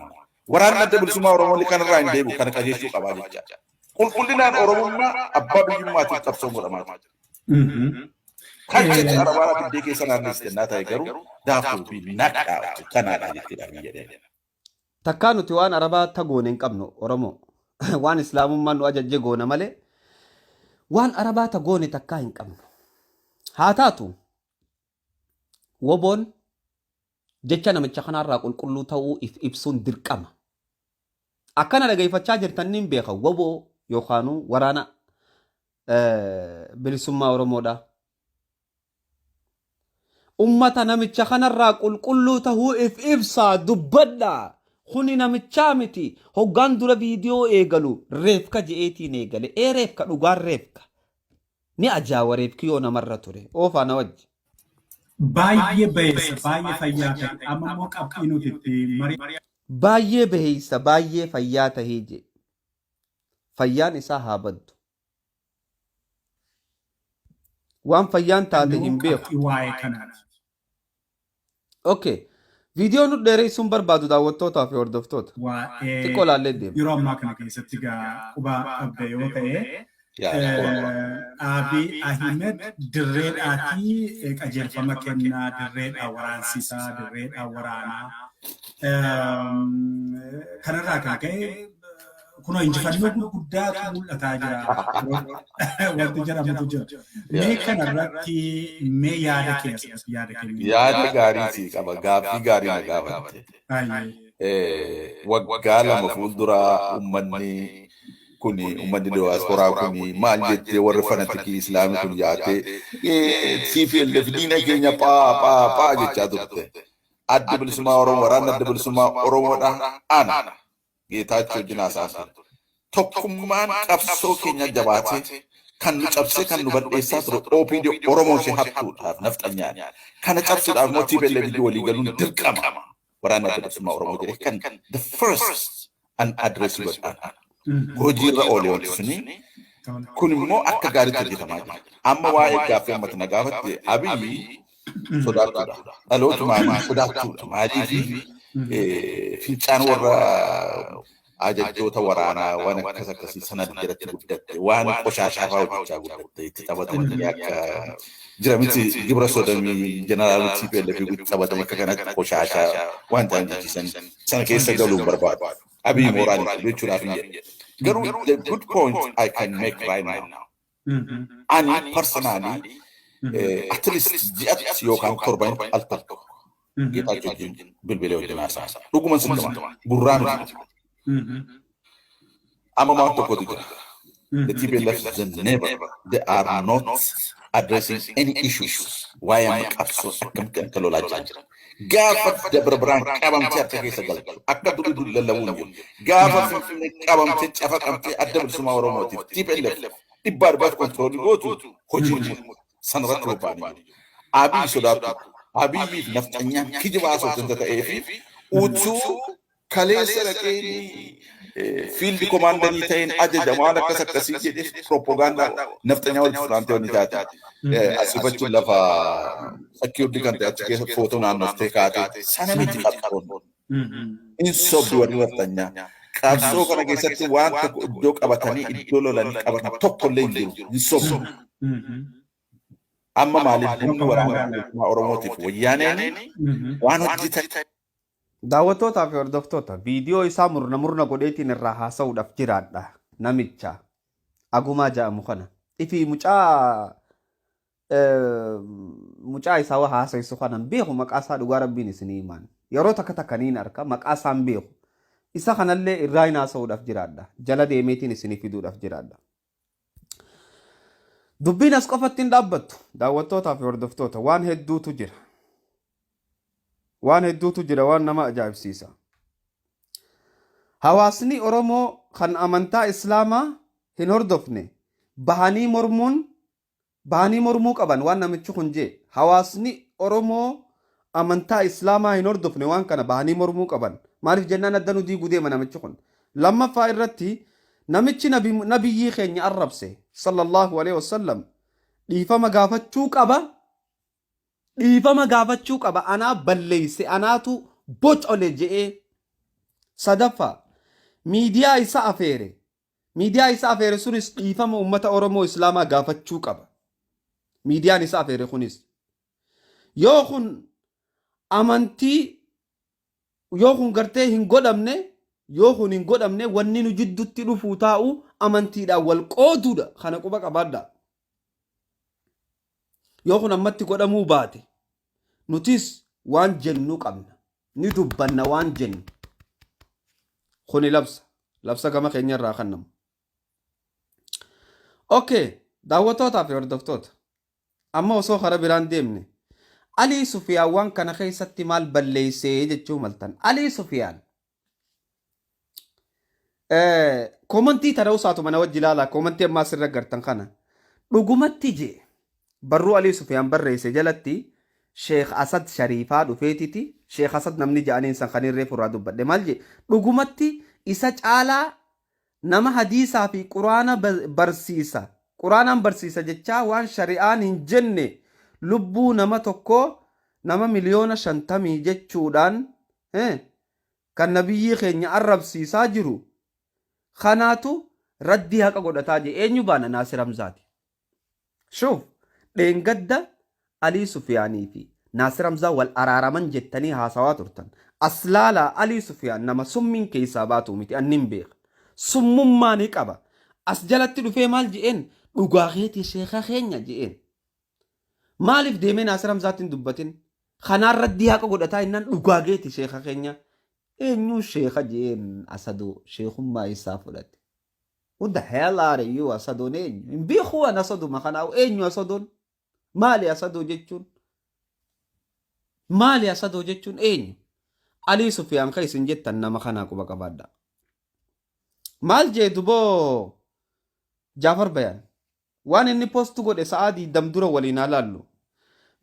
[SPEAKER 3] Waraanni adda bilisummaa Oromoo kanarraa hin deebi'u kana qajeelchuu qabaa jecha. Qulqullinaan Oromummaa abbaa biyyummaatiif qabsoo godhamaa jira. Kan jecha Arabaa fiddee keessa naannessite naa ta'e garuu daakuu fi naqaa kanaadha jechuudha jedhee.
[SPEAKER 1] Takkaa nuti waan Arabaa tagoone hin qabnu Oromoo. Waan Islaamummaan nu ajajje goona malee waan Arabaa tagoone takkaa hin qabnu. Haa taatu woboon jecha namicha kanarraa qulqulluu ta'uu ibsuun dirqama. Akkana dhageeffachaa jirtan niin beeka woboo yookaan waraana bilisummaa Oromoodha. Ummata namicha kanarraa qulqulluu ta'uu ibsaa dubbadhaa. Kuni namichaa miti hoggaan dura viidiyoo eegalu reefka je'eetiin eegale. Reefka dhugaan reefka. Ni ajaawa reefki yoo namarra ture. Oofaana wajji.
[SPEAKER 2] Baay'ee beessa baay'ee fayyaa ta'e amma immoo qabxii nuti itti marii.
[SPEAKER 1] Baay'ee beeysa baay'ee fayyaa tahee je. Fayyaan isaa haa baddu. Waan fayyaan taate hin beeku.
[SPEAKER 2] Waa'ee kanaati.
[SPEAKER 1] Okay. Viidiyoo nu dheeressuun barbaadu daawwattootaa fi hordoftoota. Xiqqoo laallee deema.
[SPEAKER 2] Yeroo ammaa kana keessatti quba qabda yoo ta'e Abiy Ahmed dirreedhaatii qajeelfama kennaa dirreedhaa waraansisaa dirreedhaa waraanaa kanarraa kan ka'e kunoo injifannoo gurguddaatu mul'ataa jira. Wanti jedhamutu jira. Mee kanarratti mee yaada keessas yaada kennu.
[SPEAKER 3] Yaada gaarii si qaba gaaffii gaarii na gaafatte. Waggaa lama fuulduraa ummanni diyaasporaa kuni maal jettee warri fanatikii islaamii kun yaatee CPLF diina keenya paa jechaa turte. Adda bilisummaa Oromoo waraanni adda bilisummaa Oromoodhaan ana Geetaachoo Jinaasaa tokkummaan qabsoo keenya jabaatee kan nu cabsee kan nu balleessaa ture OPD Oromoo ishee hattuudhaaf nafxanyaan kana cabsuudhaaf mootii beellee walii galuun dirqama waraanni adda bilisummaa Oromoo jedhee kan the first an address godhaan hojiirra oolee wanti suni kun immoo akka gaariitti hojjetamaa jira. Amma waa'ee gaaffii ammatti na gaafatte Abiyyi sodaattuudha. Dhalootumaan sodaattuudha. Maaliif fincaan warra ajajjoota waraanaa waan akkas akkasii sana jalatti guddatte waan qoshaashaa fa'aa hojjechaa guddatte itti taphatanii akka jira miti gibira sodomii jeneraalii TPLF guutuu taphatanii akka kanatti qoshaashaa waan ta'an jechisiisan sana keessa galuun barbaadu. Abiyyi mooraalii jechuudhaaf hin jedhe. Garuu the good point I can make right now. Ani personally at least ji'atti yookaan torban al tokko Geetaachoo wajjin bilbilee wajjin haasaa. Dhuguman sintooma burraan hojjetu. Amma waan tokkotu jira. The TPLF they are not addressing any issues. Why am qabsoo akkamitti akka lolaa jira. Gaafa Dabra Biraan qabamtee harka keessa galchu akka durii lallawuun jiru. Gaafa Finfinnee qabamtee cafaqamtee adda bilisummaa Oromootiif TPLF dhibba arbaatu kontiroolii gootu hojiin sanarratti bobba'anii. Abiyyi sodaatu. Abiyyiif nafxanyaan kijibaa soosanta ta'ee fi utuu kaleessa dhaqee fiildi koomaandarii ta'een ajajamaan akkas akkasii jedhee propoogaandaa nafxanyaa walitti furaantee wanni taate. Asifachuun lafa sekiuriti kan ta'e achi keessa footoo naannoftee kaatee sana miti qabxoon. In sobdi warri nafxanyaa. Qabsoo kana keessatti waan tokko iddoo qabatanii iddoo lolanii qabatan tokkollee hin jiru. Hin sobdu. Amma maaliif humni waraanaa Oromootiif wayyaaneen waan hojjetan.
[SPEAKER 1] Daawwattootaa fi hordoftoota viidiyoo isaa murna godheetiin irraa haasa'uudhaaf jiraadha namicha Agumaa jedhamu kana. Ifi mucaa isaa waa haasa'isuu kanan beeku maqaa isaa dhugaa rabbiin isinii himaan. Yeroo takka takkaniin arka maqaa isaan beeku. Isa kanallee irraa hin haasa'uudhaaf jiraadha. Jala deemeetiin isinii fiduudhaaf jiraadha. Dubbiin as qofatti hin dhaabbattu daawwattootaa fi hordoftoota waan hedduutu jira. Waan hedduutu jira waan nama ajaa'ibsiisa. Hawaasni Oromoo kan amantaa Islaamaa hin hordofne bahanii mormuu qaban waan namichi kun jee. Hawaasni Oromoo amantaa Islaamaa hin hordofne waan kana bahanii mormuu qaban maaliif jennaan adda nu diiguu deema namichi kun. Lammaffaa irratti namichi nabiyyii keenya arrabse sallallahu alaihi wasallam dhiifama gaafachuu qaba. Dhiifama gaafachuu qaba. Anaa balleeyse anaatu bocole je'ee. Sadaffaa miidiyaa isa afeere. Miidiyaa isa afeere sunis dhiifama ummata Oromoo Islaamaa gaafachuu qaba. Miidiyaan isa afeere kunis yoo kun amantii yoo kun gartee hin godhamne wanni nu jiddutti dhufuu taa'u amantiidhaan wal qooduudha. Kana quba qabaadha. Yoo kun ammatti godhamuu baate nutis waan jennu qabna. Ni dubbanna waan jennu. Kuni labsa gama keenya irraa kennamu. Okay, daawwattootaa fi hordoftoota. Amma osoo karaa biraan deemne Alii Sufiyaan waan kana keessatti maal balleessee jechuu maltan. Alii Sufiyaan komantii ta'uu isaatu mana wajji ilaalaa. Komantii ammaa sirra gartan kana dhugumatti jee barruu Alii Sufiyaan barreesse jalatti Sheekh Asad Shariifaa dhufeetiti. Sheekh Asad namni ja'aniin san kan irree furraa dubbadhe maal jee dhugumatti isa caalaa nama hadiisaa fi quraana barsiisa. Quraanaan barsiisa jechaa waan shari'aan hin jenne lubbuu nama tokko nama miliyoona 50 jechuudhaan kan nabiyyii keenya arrabsiisaa jiru. Kanaatu raddii haqa godhataa jee eenyu baana Naasir Hamzaati. Shuuf dheengadda Alii Sufiyaanii fi Naasir Hamzaa wal araaraman jettanii haasawaa turtan. Aslaalaa Alii Sufiyaan nama summiin keessaa baatu miti annin beeka. Summummaa ni qaba. As jalatti dhufee maal je'een dhugaa keetii sheekha keenya je'een. Maaliif deemee Naasir Hamzaatti hin dubbatin? Kanaan raddii haqa godhataa innaan dhugaa keetii sheekha keenya. Eenyu sheekha je'een Asadoo sheekummaa isaa fudhate. What the hell are you Asadoon eenyu? Hin beeku waan Asaduma kanaa eenyu Asadoon? Maali Asadoo jechuun? Maali Asadoo jechuun eenyu? Alii Sufiyaan kan isin jettan nama kanaa quba qabaadha. Maal jee duboo Jaafar Bayaan waan inni postu godhe sa'aadii damdura waliin ilaallu.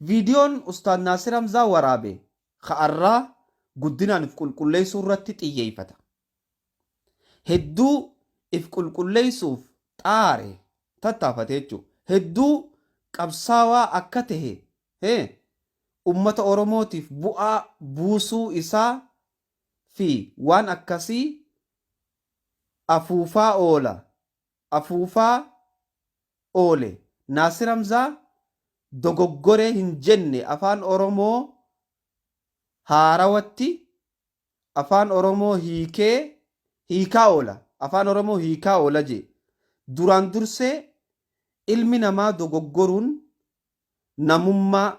[SPEAKER 1] Viidiyoon Ustaad Naasir Hamzaa waraabe ka'arraa guddinaan if qulqulleessuu irratti xiyyeeffata. Hedduu if qulqulleessuuf xaare tattaafate jechuudha. Hedduu qabsaawaa akka tahe ummata Oromootiif bu'aa buusuu isaa fi waan akkasii afuufaa oole. Naasir Hamzaa dogoggoree hin jenne afaan Oromoo haarawatti afaan Oromoo hiikaa oola. Afaan Oromoo hiikaa oola jee. Duraan dursee ilmi namaa dogoggoruun namummaa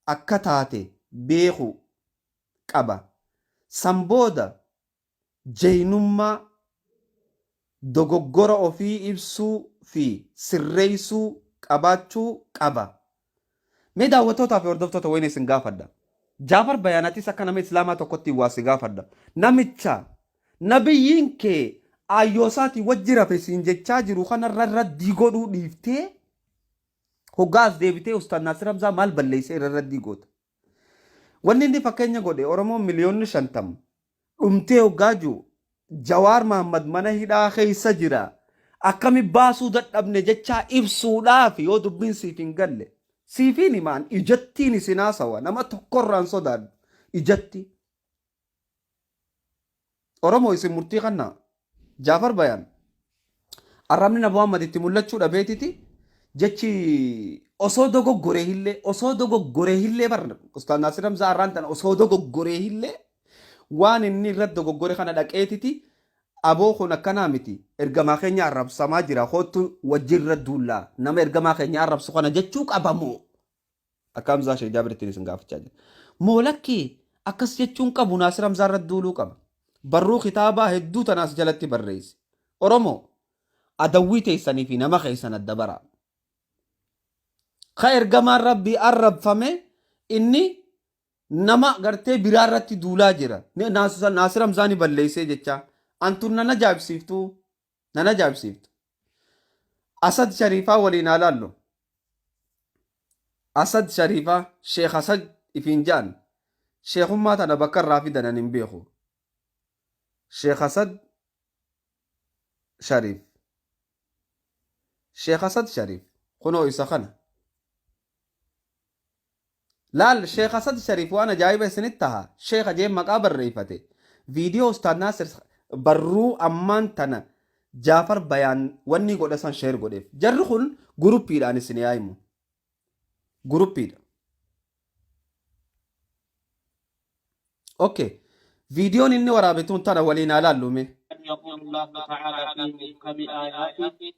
[SPEAKER 1] akka taate beeku qaba. Sambooda jaynummaa dogoggora ofii ibsuu fi sirreessuu qabaachuu qaba. Mee daawwattootaa fi hordoftoota wayna isin gaafadha. Jaafar Bayaanatis akka nama Islaamaa tokkotti waasi gaafadha. Namicha nabiyyiin kee ayyoosaati wajji rafe siin jechaa jiru kanarra raddii godhuu dhiiftee hoggaas deebitee Ustaad Naasir Hamzaa maal balleessee irra raddii goota. Wanni inni fakkeenya godhe Oromoon miliyoonni 50 dhumtee hoggaa jiru Jawaar Mahammad mana hidhaa keessa jira. Akkami baasuu dadhabne jechaa ibsuudhaaf yoo dubbiin siif hin galle. Siifiin himaan ijattiin isin haasawa nama tokkorraan sodaadhu ijatti. Oromoo isin murtii kannaa Jaafar Bayaan arrabni Nabi Muhammad itti mul'achuu dhabeetiti jechi osoo dogoggoree hillee barna Ustaad Naasir Hamzaa arraan tana osoo dogoggoree hillee waan inni irratti dogoggore kana dhaqeetiti aboo kun akkanaa miti ergamaa keenya arrabsamaa jira kootu wajjirra duullaa nama ergamaa keenya arrabsu kana jechuu qabamoo akka Hamzaa Sheekh Jaabirittiin isin gaafachaa jira. Moolakki akkas jechuun qabu Naasir Hamzaa irratti duuluu qaba. Barruu kitaabaa hedduu tanaas jalatti barreesse. Oromoo adawwii teessanii fi nama keessan adda baraa. Ka ergamaan rabbii arrabfame inni nama gartee biraa irratti duulaa jira. Naasir Hamzaa ni balleessee jecha. Antun nan ajaa'ibsiiftu. Asad Shariifaa waliin ilaallu. Asad Shariifaa Sheekh Asad ifiin jaan. Sheekummaa tana bakka irraa fidan hin beeku. شيخ أسد شريف شيخ أسد شريف خنو يسخن لا الشيخ أسد شريف وأنا جايب سنتها شيخ جيب مقابر ريفتي فيديو أستاذ ناصر برو أمان تنا جعفر بيان وني قد أسان شير قديف جرخون جروب بيد أنا سنيايمو جروب بيد أوكي فيديو نيني ورابطون تنا ولينا لالومي
[SPEAKER 5] يقول الله تعالى في محكم آياته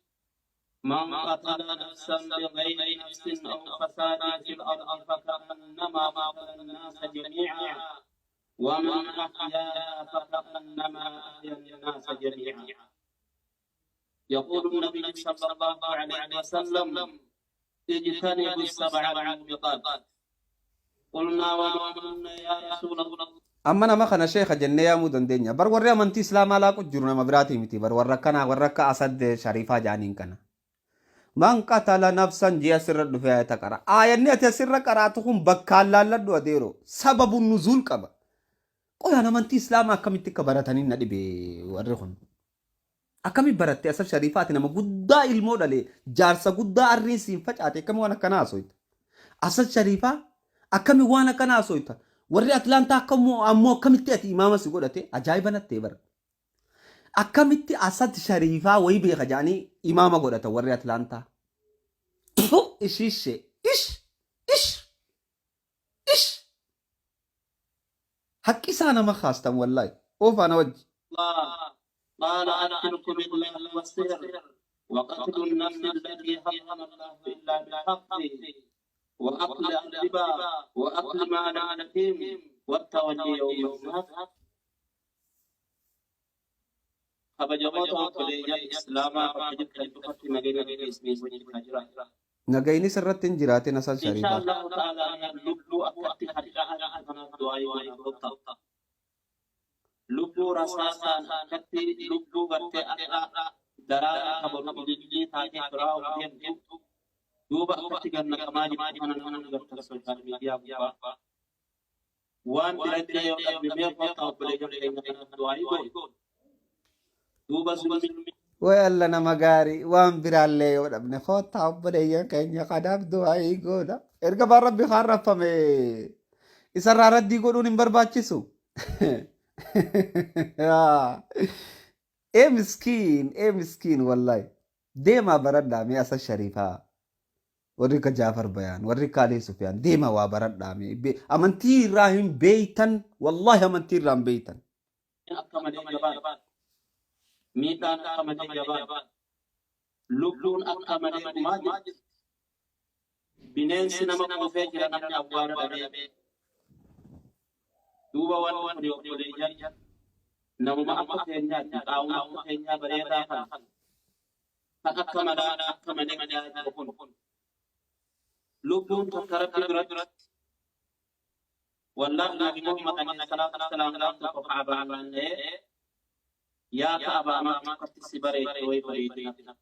[SPEAKER 5] من قتل نفسا بغير نفس أو فساد في الأرض فكأنما قتل الناس جميعا ومن أحياها فكأنما أحيا الناس جميعا. يقول النبي صلى الله عليه وسلم اجتنبوا السبع الموبقات. قلنا وما يا رسول الله
[SPEAKER 1] أما أنا ما خنا شيخ جنة يا مودن دنيا بر ورّي أمانتي إسلام على كل جرنا مبراتي متي بر ورّكنا ورّك أسد شريفة جانين كنا من قتل نفسا جي سر الدفاع تكرا آية سر كراتهم بكال لا لدو أديرو سبب النزول كبا قوي أنا أمانتي إسلام أكمل تكبرتني ندي بورّخون أكمل برتة أسد شريفات نما قدا المودة جارسا قدا الرئيسين فجأة كم وانا كنا أسويت أسد شريفة أكمل وانا كنا أسويت warri Atlantaa akkamuu ammoo akkamitti ati imaama si godhate ajaa'iba nattee bara akkamitti Asad Shariifaa wayii beeka jedhanii imaama godhata warri Atlantaa ishiishe ish haqqi isaa nama kaastan wallaahi oofaana wajji
[SPEAKER 5] قال أدخلكم بالله والسحر وقتل النفس التي حرم الله إلا بالحق وأكل الربا وأكل مال اليتيم والتولي يوم الزحف. خبجوات وقليل الإسلام فجد كالتفت مجينا باسمه وجد كجرا.
[SPEAKER 1] نجايني سرت جراتي نسال
[SPEAKER 5] إن شاء
[SPEAKER 1] شريفة
[SPEAKER 5] الله تعالى لبلو أكتي حتى على الدعاء والخطة. لبلو رساسا أكتي لبلو غرتي أرى درارا خبرنا بجي تاجي تراو بيم دوبا أكتي كنا كماجي أنا غرت السوشيال ميديا بوا وان بريدنا يوم أبنية فتا وبليجون كنا الدعاء دوبا سلمي
[SPEAKER 1] ويلا أنا مقاري وان برالي وربنا خوت عبدي كأني قدام دعائي قولا إرجع بربي خرف فمي إسرع ردي يقولون إن برباتشيسو إيه مسكين والله ديما برد دامي أسا شريفة وريك جعفر بيان وريك علي سفيان ديما وابرد دامي أمنتي راهم بيتا والله أمنتي راهم بيتا
[SPEAKER 5] أكمل جبان ميتان أكمل جبان لبلون أكمل ماجد بنين سينما كوفيجر أنا أبوار أبي دوبا وان يوكوليجان نمما أكتينيا تاونا أكتينيا بريدا فأكمل جبان لبلون تكرب برد والله نبي محمد عليه الصلاة والسلام لا تقع بعض يا كعبة ما كتسي بريد ويبريدنا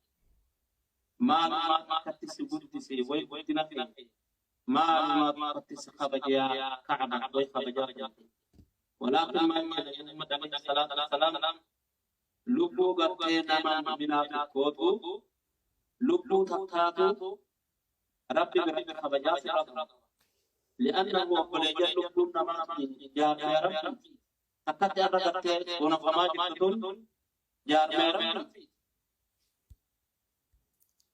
[SPEAKER 5] ما كتسي بودتسي ويبريدنا ما كتسي خبجيا كعبة ويخبجيا ولكن ما كان محمد عليه الصلاة والسلام لبو غرتنا ما بنا كوتو لبو تتاتو ربي برد خبجيا سرطة لأنه قليجا لبو نما يا ربي أكاد أردت ونفما جدتون جار ربي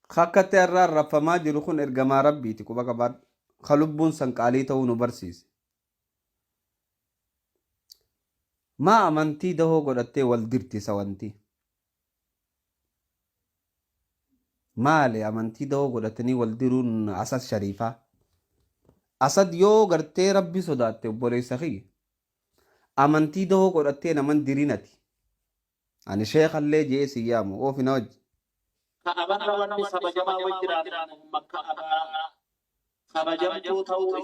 [SPEAKER 1] خاكت الرار رفما جلوخون إرجما ربي تكو بقى بعد خلبون سنقالي تو نبرسيس ما أمنتي دهو قدرتي والدرتي سوانتي مالي أمنتي دهو قدرتني والدرون أساس شريفة أسد يو قدرتي ربي صداتي وبولي سخي أمنتي دهو قدرتي نمن ديرينتي أنا شيخ اللي جي سيامو أو في نوج
[SPEAKER 5] كأبر واني سبجما وجران مكة أبا خبجم توتو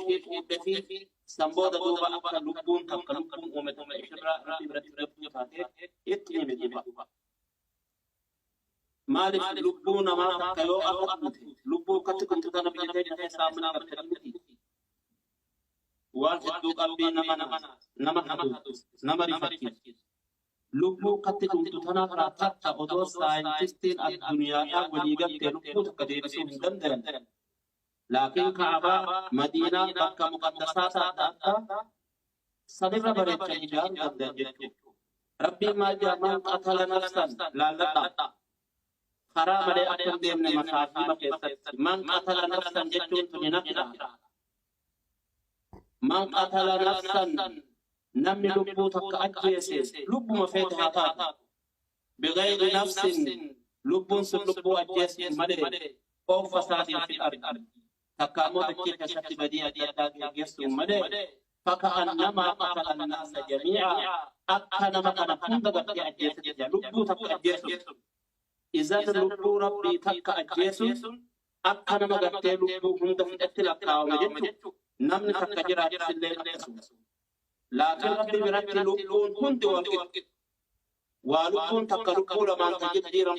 [SPEAKER 5] في سنبود دوبا أبا لبون تبقى لبون ومتما إشرا ربي برتبو تاتي إتني مجيبا مالك لبون ما تكيو أبا لبو كتكم تتنا بجتين سامنا برتبو وان حدو قلبي نما رفتي lubbuu katti dhumtu tanaaf takka odoo saayintistiin addunyaadhaa walii galtee lubbuu takka deebisuu hin danda'an. Laakiin Kaabaa Madiinaa bakka muqaddasaa taata adda sanirra bareechan ijaaruu danda'an jechuudha. Rabbiin maal jedha man qatala nafsan laalladha. Karaa malee akka hin deemne masaafima keessatti. Man qatala nafsan jechuun tuni nafidha. Man qatala nafsan namni lubbuu takka ajjeese lubbuma feete haa taatu. Bigayri nafsin lubbuun sun lubbuu ajjeese malee of fasaatiin fi argi. Takka ammoo dachee keessatti badii adda addaa geggeessuun malee فكأنما قتل الناس جميعا أكنما كان كنت قد أجيس لبو تك أجيس إذا لبو ربي تك أجيس أكنما قد لبو كنت فتلك ومجد نمن تك جرات سلين لكن ربي برات لبون كنت وقت ولبون تك لبو لما تجد جيران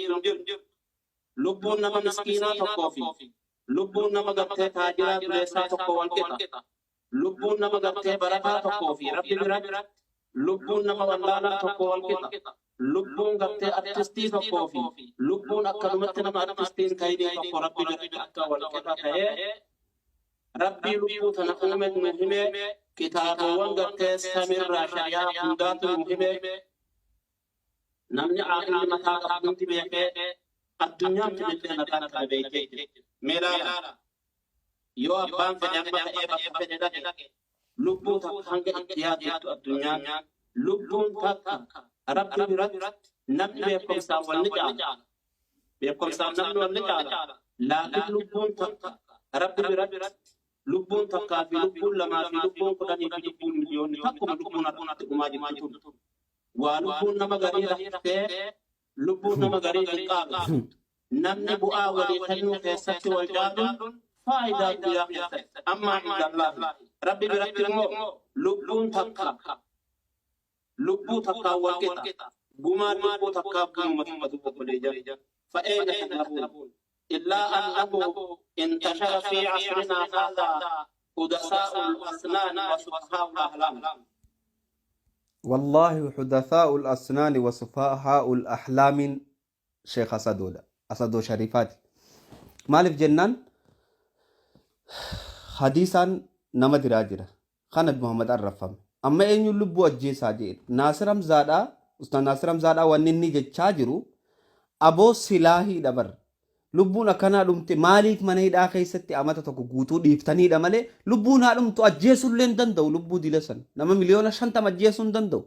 [SPEAKER 5] لبون نما مسكينة تقوفي لبون نما قد تاجرات ليسا تقوان كتا lubbuun nama gartee barataa tokkoo fi rabbi biratti lubbuun nama wallaalaa tokko wal qixa lubbuun gartee artistii tokkoo fi lubbuun akkanumatti nama artistiin ta'ee tokko rabbi biratti akka wal qixa ta'ee rabbi lubbuu tana uume nu himee kitaabawwan gartee samirraa shari'aa hundaatu nu himee namni aqilli mataa qabuutti beekee addunyaan filillee nagaan kana beekee meelaala yoo abbaan fedhe amma ta'ee bakka fedhe dhaqe lubbuu takka hanga itti yaadatu addunyaan lubbuun takka rabbi biratti namni beekumsaan wal ni caala beekumsaan namni wal ni caala laakiin lubbuun takka rabbi biratti lubbuun takkaa fi lubbuun lamaa fi lubbuun kudhanii fi lubbuun miliyoonni takkuma lubbuun har'utti dhumaa jirtu waa lubbuun nama garii raftee lubbuun nama garii xiqqaatu namni bu'aa walii kennuu keessatti wal caaluun faayidaa guddaa keessatti amma indallaa rabbi biratti immoo lubbuun lubbuu takkaa wal qixa gumaan lubbuu takkaa gummatu obbolee jira fa'eena tadhabuun illaa annahu intashara fi casrinaa haadaa حدثاء الأسنان وسفهاء الأحلام
[SPEAKER 1] والله حدثاء الأسنان وسفهاء الأحلام شيخ أسدو شريفاتي مالف جنان حديثا نمد راجرة خاند محمد الرفم أما أين يلبو أجي ساجير ناصرم زادا أستاذ ناصرم زادا ونني جتشاجرو أبو سلاحي دبر lubbuun akkanaa dhumte maaliif mana hidhaa keessatti amata tokko guutuu dhiiftaniidha malee lubbuun haa dhumtu ajjeesuullee hin danda'u lubbuu dilasan nama miliyoona 50 ajjeesuu hin danda'u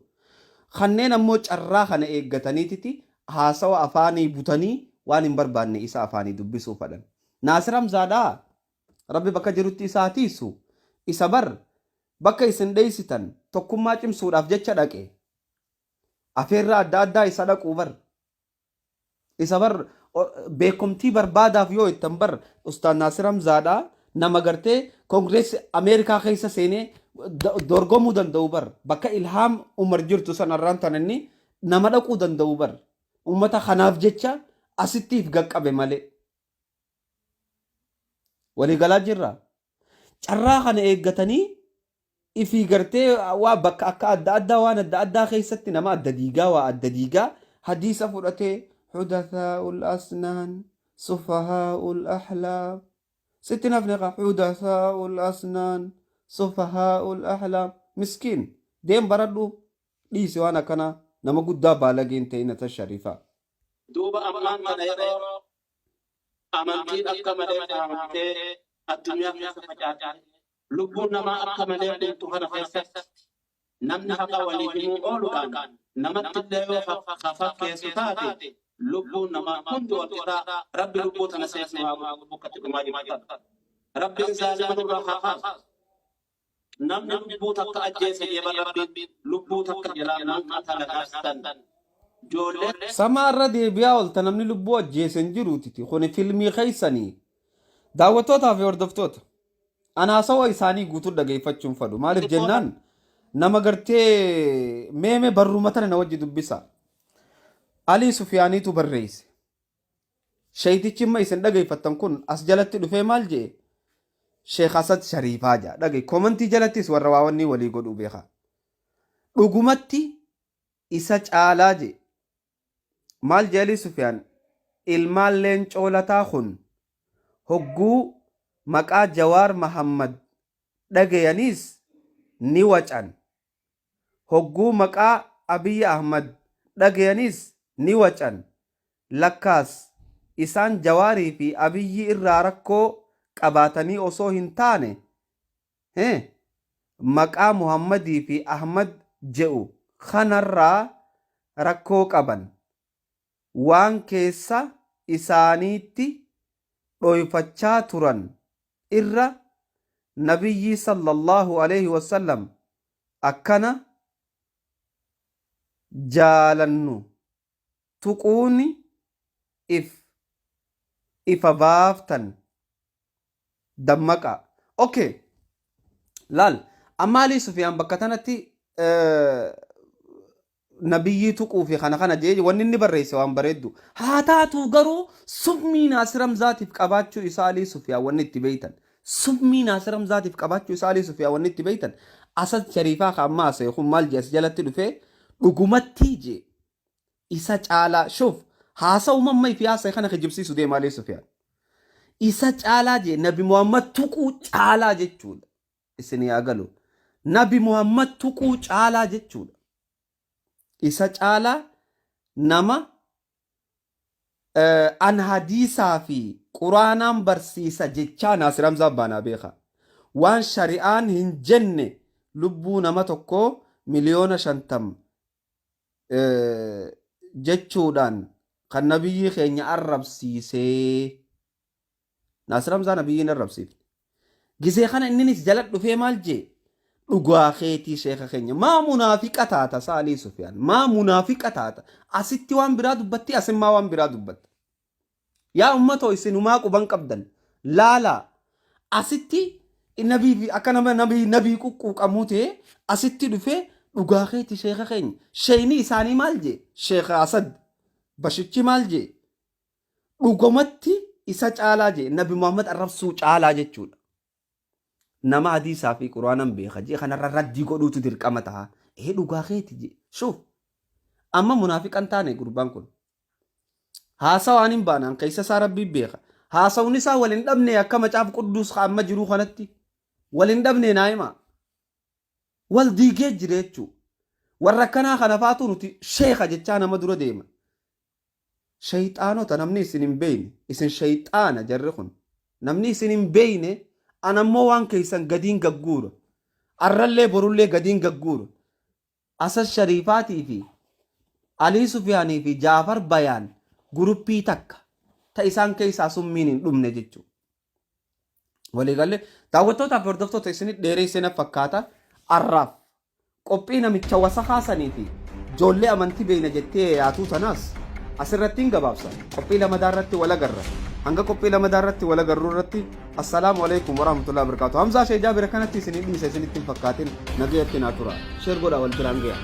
[SPEAKER 1] kanneen ammoo carraa kana eeggataniititi haasawa afaanii butanii waan hin barbaanne isa afaanii dubbisuu fadhan naasiram zaadaa rabbi bakka jirutti isaa tiisu isa bar bakka isin dheeysitan tokkummaa cimsuudhaaf jecha dhaqe afeerraa adda addaa isa dhaquu bar isa bar beekumtii barbaadaaf yoo ittan bar ustaad naasiram zaadaa nama gartee koongireesii ameerikaa keessa seenee dorgomuu danda'u bar bakka ilhaam umar jirtu sanarraan tananni nama dhaquu danda'u bar ummata kanaaf jecha asittiif gaqqabe malee waliigalaa jirra carraa kana eeggatanii ifii gartee waa bakka akka adda addaa waan adda addaa keessatti nama adda diigaa waa adda diigaa hadiisa fudhatee حدثاء الأسنان سفهاء الأحلام ستنا فنقا حدثاء الأسنان سفهاء الأحلام مسكين ديم بردو ليس وانا كنا نما قد بالغين تينة الشريفة
[SPEAKER 5] دوبا أمان كان يرو أمانتين أكمل فهمتي الدنيا في سفجات لبونا ما أكمل يرو هنا في نمنا حقا وليهم أولو كان نمت الليو خفاف كيسوتاتي لبو نما كنت والقطاع ربي لبو تنسيس نواه بكت كمالي مجد ربي ظالم الرخاء نم لبو تك أجيس يبا ربي لبو تك جلال من قتل نفسا جولت
[SPEAKER 1] سما الردي بياول تنمني لبو أجيس انجروتي خوني فيلمي خيساني دعوتوتا في وردفتوت أنا سوى إساني قوتو دقاي فتشم فدو مالك جنان نما قرتي ميمي برو متن نوجي دبسا علي سفيانيتو برريس شيتي ما يسن دغاي فتن كون اس جلتي دفه مال جي شيخ اسد شريفا جا دغاي كومنتي جلتيس ورواوني ولي غدو بيخا دغومتي isa caalaa je maal jeeli Sufyaan ilmaan leencoo lataa kun hogguu maqaa Jawaar Mahammad dhagayaniis ni wacan hogguu maqaa Abiy Ahmad dhagayaniis ni wacan lakkaas isaan Jawaarii fi Abiyyi irraa rakkoo qabaatanii osoo hin taane maqaa Muhammadii fi Ahmad je'u kanarraa rakkoo qaban waan keessa isaaniitti dhoyfachaa turan irra nabiyyi sallallahu alaihi wasallam akkana jaalannu tuquuni ifa baaftan dammaqa. Okay, laal amma Ali Sufyaan bakka tanatti nabiyyi tuquu fi kana jee wanni inni barreesse waan bareeddu haa taatu garuu summii Naasir Hamzaatiif qabaachuu isaa Ali Sufyaan wanni itti beeytan summii Naasir Hamzaatiif qabaachuu isaa Ali Sufyaan wanni itti beeytan Asad Shariifaa ka ammaa seekun maal jee as jalatti dhufee dhugumatti jee isa caalaa shuf haasa uumamma fi haasa kana kijibsiisu deema Ali Sufyaan isa caalaa jee Nabi Muhammad tuquu caalaa jechuudha isin yaa galu Nabi Muhammad tuquu caalaa jechuudha isa caalaa nama an hadiisaa fi quraanaan barsiisa jechaa Naasir Hamzaa baanaa beeka waan shari'aan hin jenne lubbuu nama tokko miliyoona 50 jechuudhaan kan nabiyyi keenya arrabsiisee Naasir Hamzaa nabiyyiin arrabsiifne gisee kana inninis jala dhufee maal jee dhugaa keetii sheeka keenya maa munaafiqa taata Saalii Sufyaan maa munaafiqa taata asitti waan biraa dubbatti asimmaa waan biraa dubbatta yaa ummatoo isinumaa quban qabdan laalaa asitti nabii akka nama nabii quqqaamuu ta'e asitti dhufee dhugaa keetii sheeka keenya sheeyni isaanii maal jee sheeka Asad bashichi maal jee dhugumatti isa caalaa jee Nabi Muhammad arrabsuu caalaa jechuudha. Nama hadiisaa fi quraanaan beeka jee kanarra raddii godhuutu dirqama ta'a. Dhugaa keeti jee shuf amma munaafiqan taane gurbaan kun haasawaan hin baanaan keessa isaa rabbii beeka haasawni isaa waliin dhabne akka macaaf qudduus amma jiruu kanatti waliin dhabne naa'ima wal diigee jire jechuu warra akkanaa kana faatu nuti sheeka jechaa nama dura deema. Shayxaanota namni isin hin beeyne isin shayxaana jarri kun namni isin hin beeyne anammoo waan keessan gadiin gagguura arrallee borullee gadiin gagguura Asad Shariifaatii fi Ali Sufyaanii fi Jaafar Bayaan guruppii takka ta isaan keessaa summiin hin dhumne jechuudha. Waliigalee daawwattootaaf hordoftoota isinit dheeree isin fakkaata arraaf qophii namicha wasa kaasanii fi ijoollee amantii beeyna jettee yaatuu tanaas asirratti hin gabaabsan qophii lamadaarratti wal agarra hanga qophii lamadaarratti wal agarruu irratti assalaamu alaykum warahmatullahi wabarakatuh Hamzaa Sheejaa bira kanatti isinit dhiisa isinitti hin fakkaatin nagayatti naa tura sheer godhaa wal biraan gayaa.